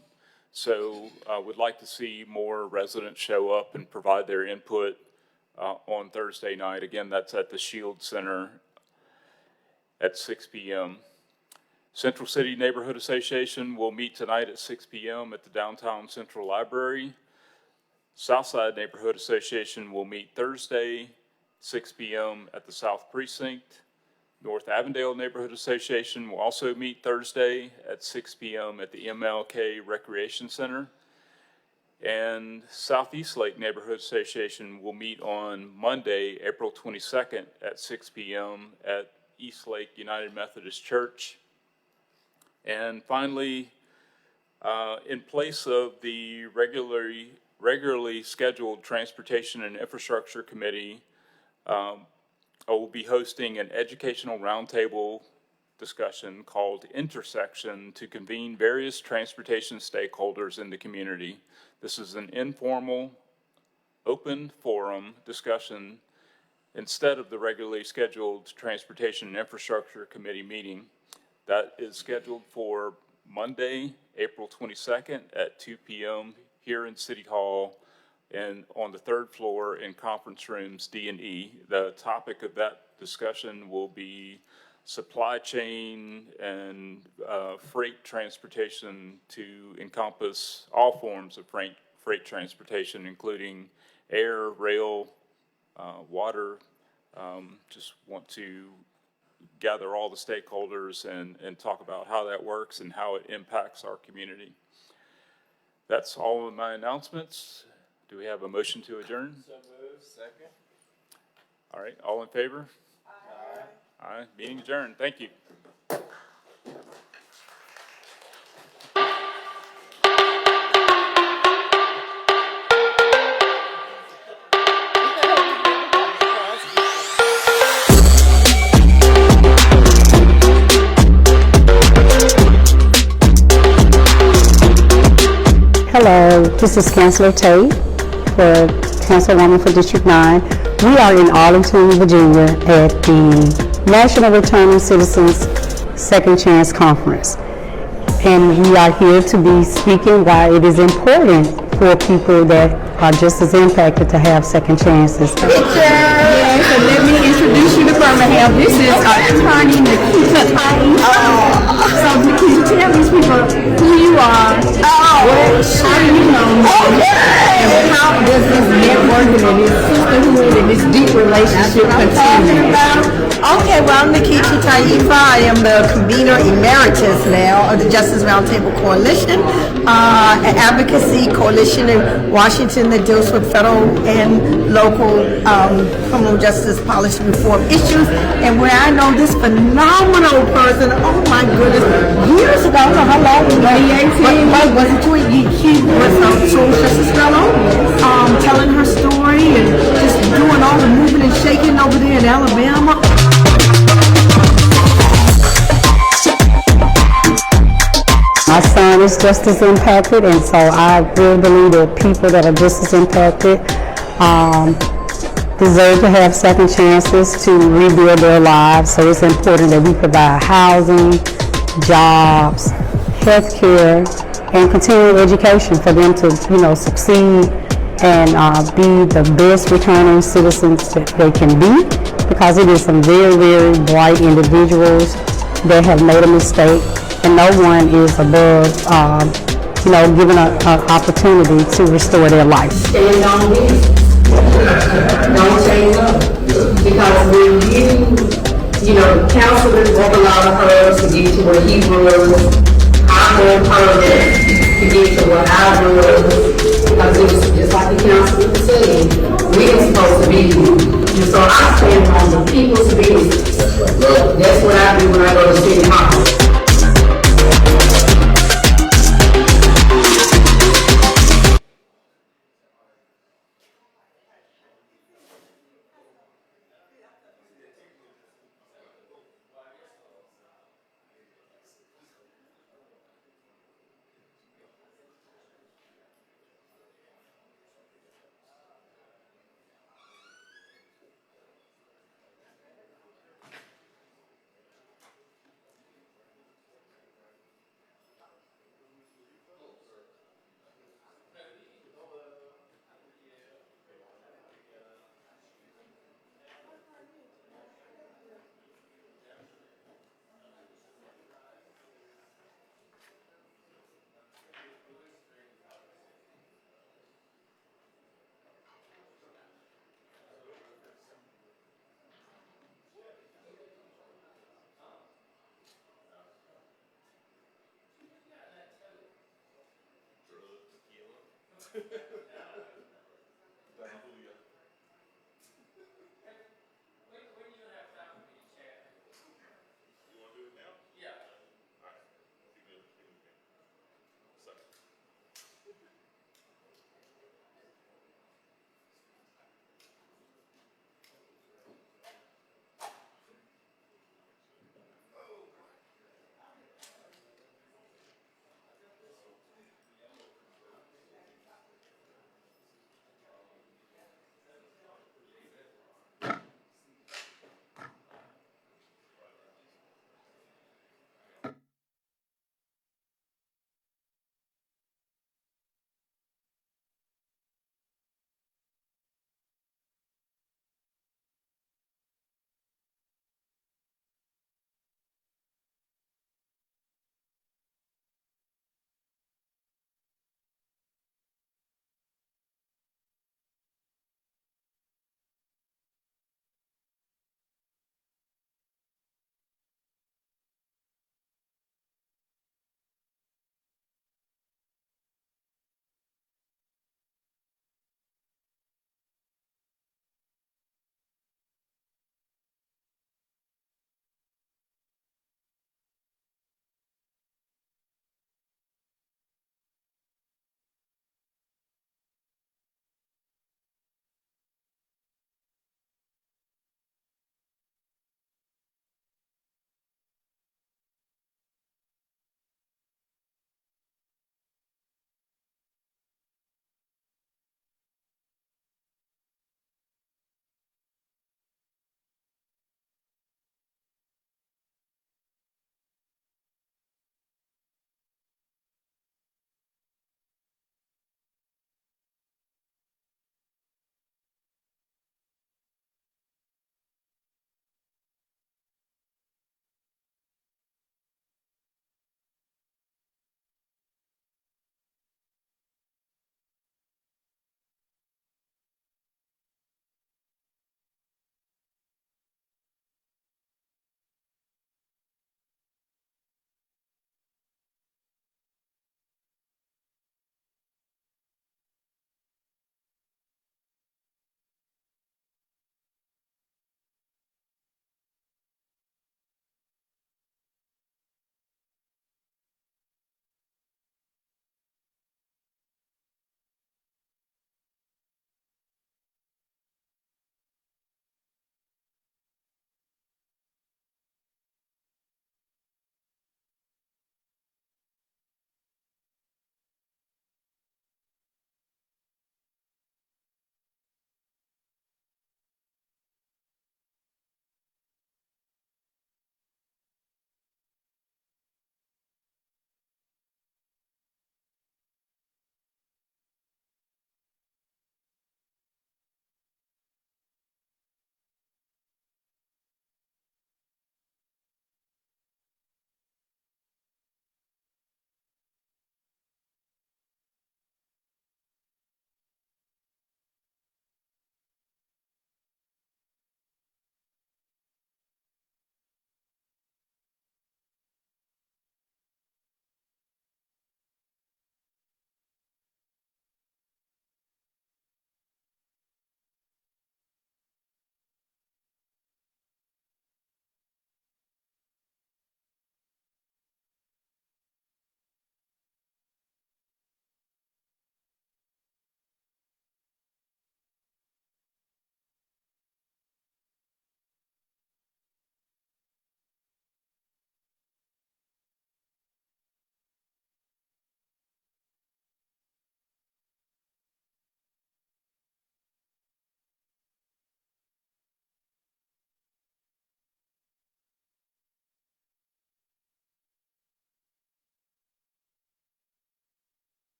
So we'd like to see more residents show up and provide their input on Thursday night. Again, that's at the Shield Center at 6 p.m. Central City Neighborhood Association will meet tonight at 6 p.m. at the Downtown Central Library. Southside Neighborhood Association will meet Thursday, 6 p.m. at the South Precinct. North Avondale Neighborhood Association will also meet Thursday at 6 p.m. at the MLK Recreation Center. And Southeast Lake Neighborhood Association will meet on Monday, April 22nd at 6 p.m. at East Lake United Methodist Church. And finally, In place of the regularly scheduled Transportation and Infrastructure Committee, I will be hosting an educational roundtable discussion called Intersection to convene various transportation stakeholders in the community. This is an informal, open forum discussion instead of the regularly scheduled Transportation and Infrastructure Committee meeting. That is scheduled for Monday, April 22nd at 2 p.m. here in City Hall and on the third floor in conference rooms D and E. The topic of that discussion will be supply chain and freight transportation to encompass all forms of freight transportation, including air, rail, water. Just want to gather all the stakeholders and talk about how that works and how it impacts our community. That's all of my announcements. Do we have a motion to adjourn? So moved. Second. All right, all in favor? Aye, meeting adjourned. Thank you. Hello, this is Councilor Tate, the Councilwoman for District 9. We are in Arlington, Virginia at the National Returning Citizens Second Chance Conference. And we are here to be speaking why it is important for people that are just as impacted to have second chances. Yes, and let me introduce you to Birmingham. This is attorney Nikita Tiny. So Nikita, tell these people who you are, how do you know me, and how does this networking and this sisterhood and this deep relationship continue? Okay, well, I'm Nikita Taifa. I am the convener emeritus now of the Justice Roundtable Coalition, an advocacy coalition in Washington that deals with federal and local criminal justice policy reform issues. And where I know this phenomenal person, oh my goodness, years ago, I don't know how long ago, 2018, but was it 20? She was social justice fellow, telling her story and just doing all the moving and shaking over there in Alabama. My son is just as impacted, and so I really believe that people that are just as impacted deserve to have second chances to rebuild their lives. So it's important that we provide housing, jobs, health care, and continuing education for them to, succeed and be the best returning citizens that they can be, because it is some very, very bright individuals that have made a mistake, and no one is above, given an opportunity to restore their life. Stand on this. Don't change up. Because when counselors work a lot of hers to get to where he was, I worked hers to get to where I was. Because it was just like the counselor said, we are supposed to be. And so I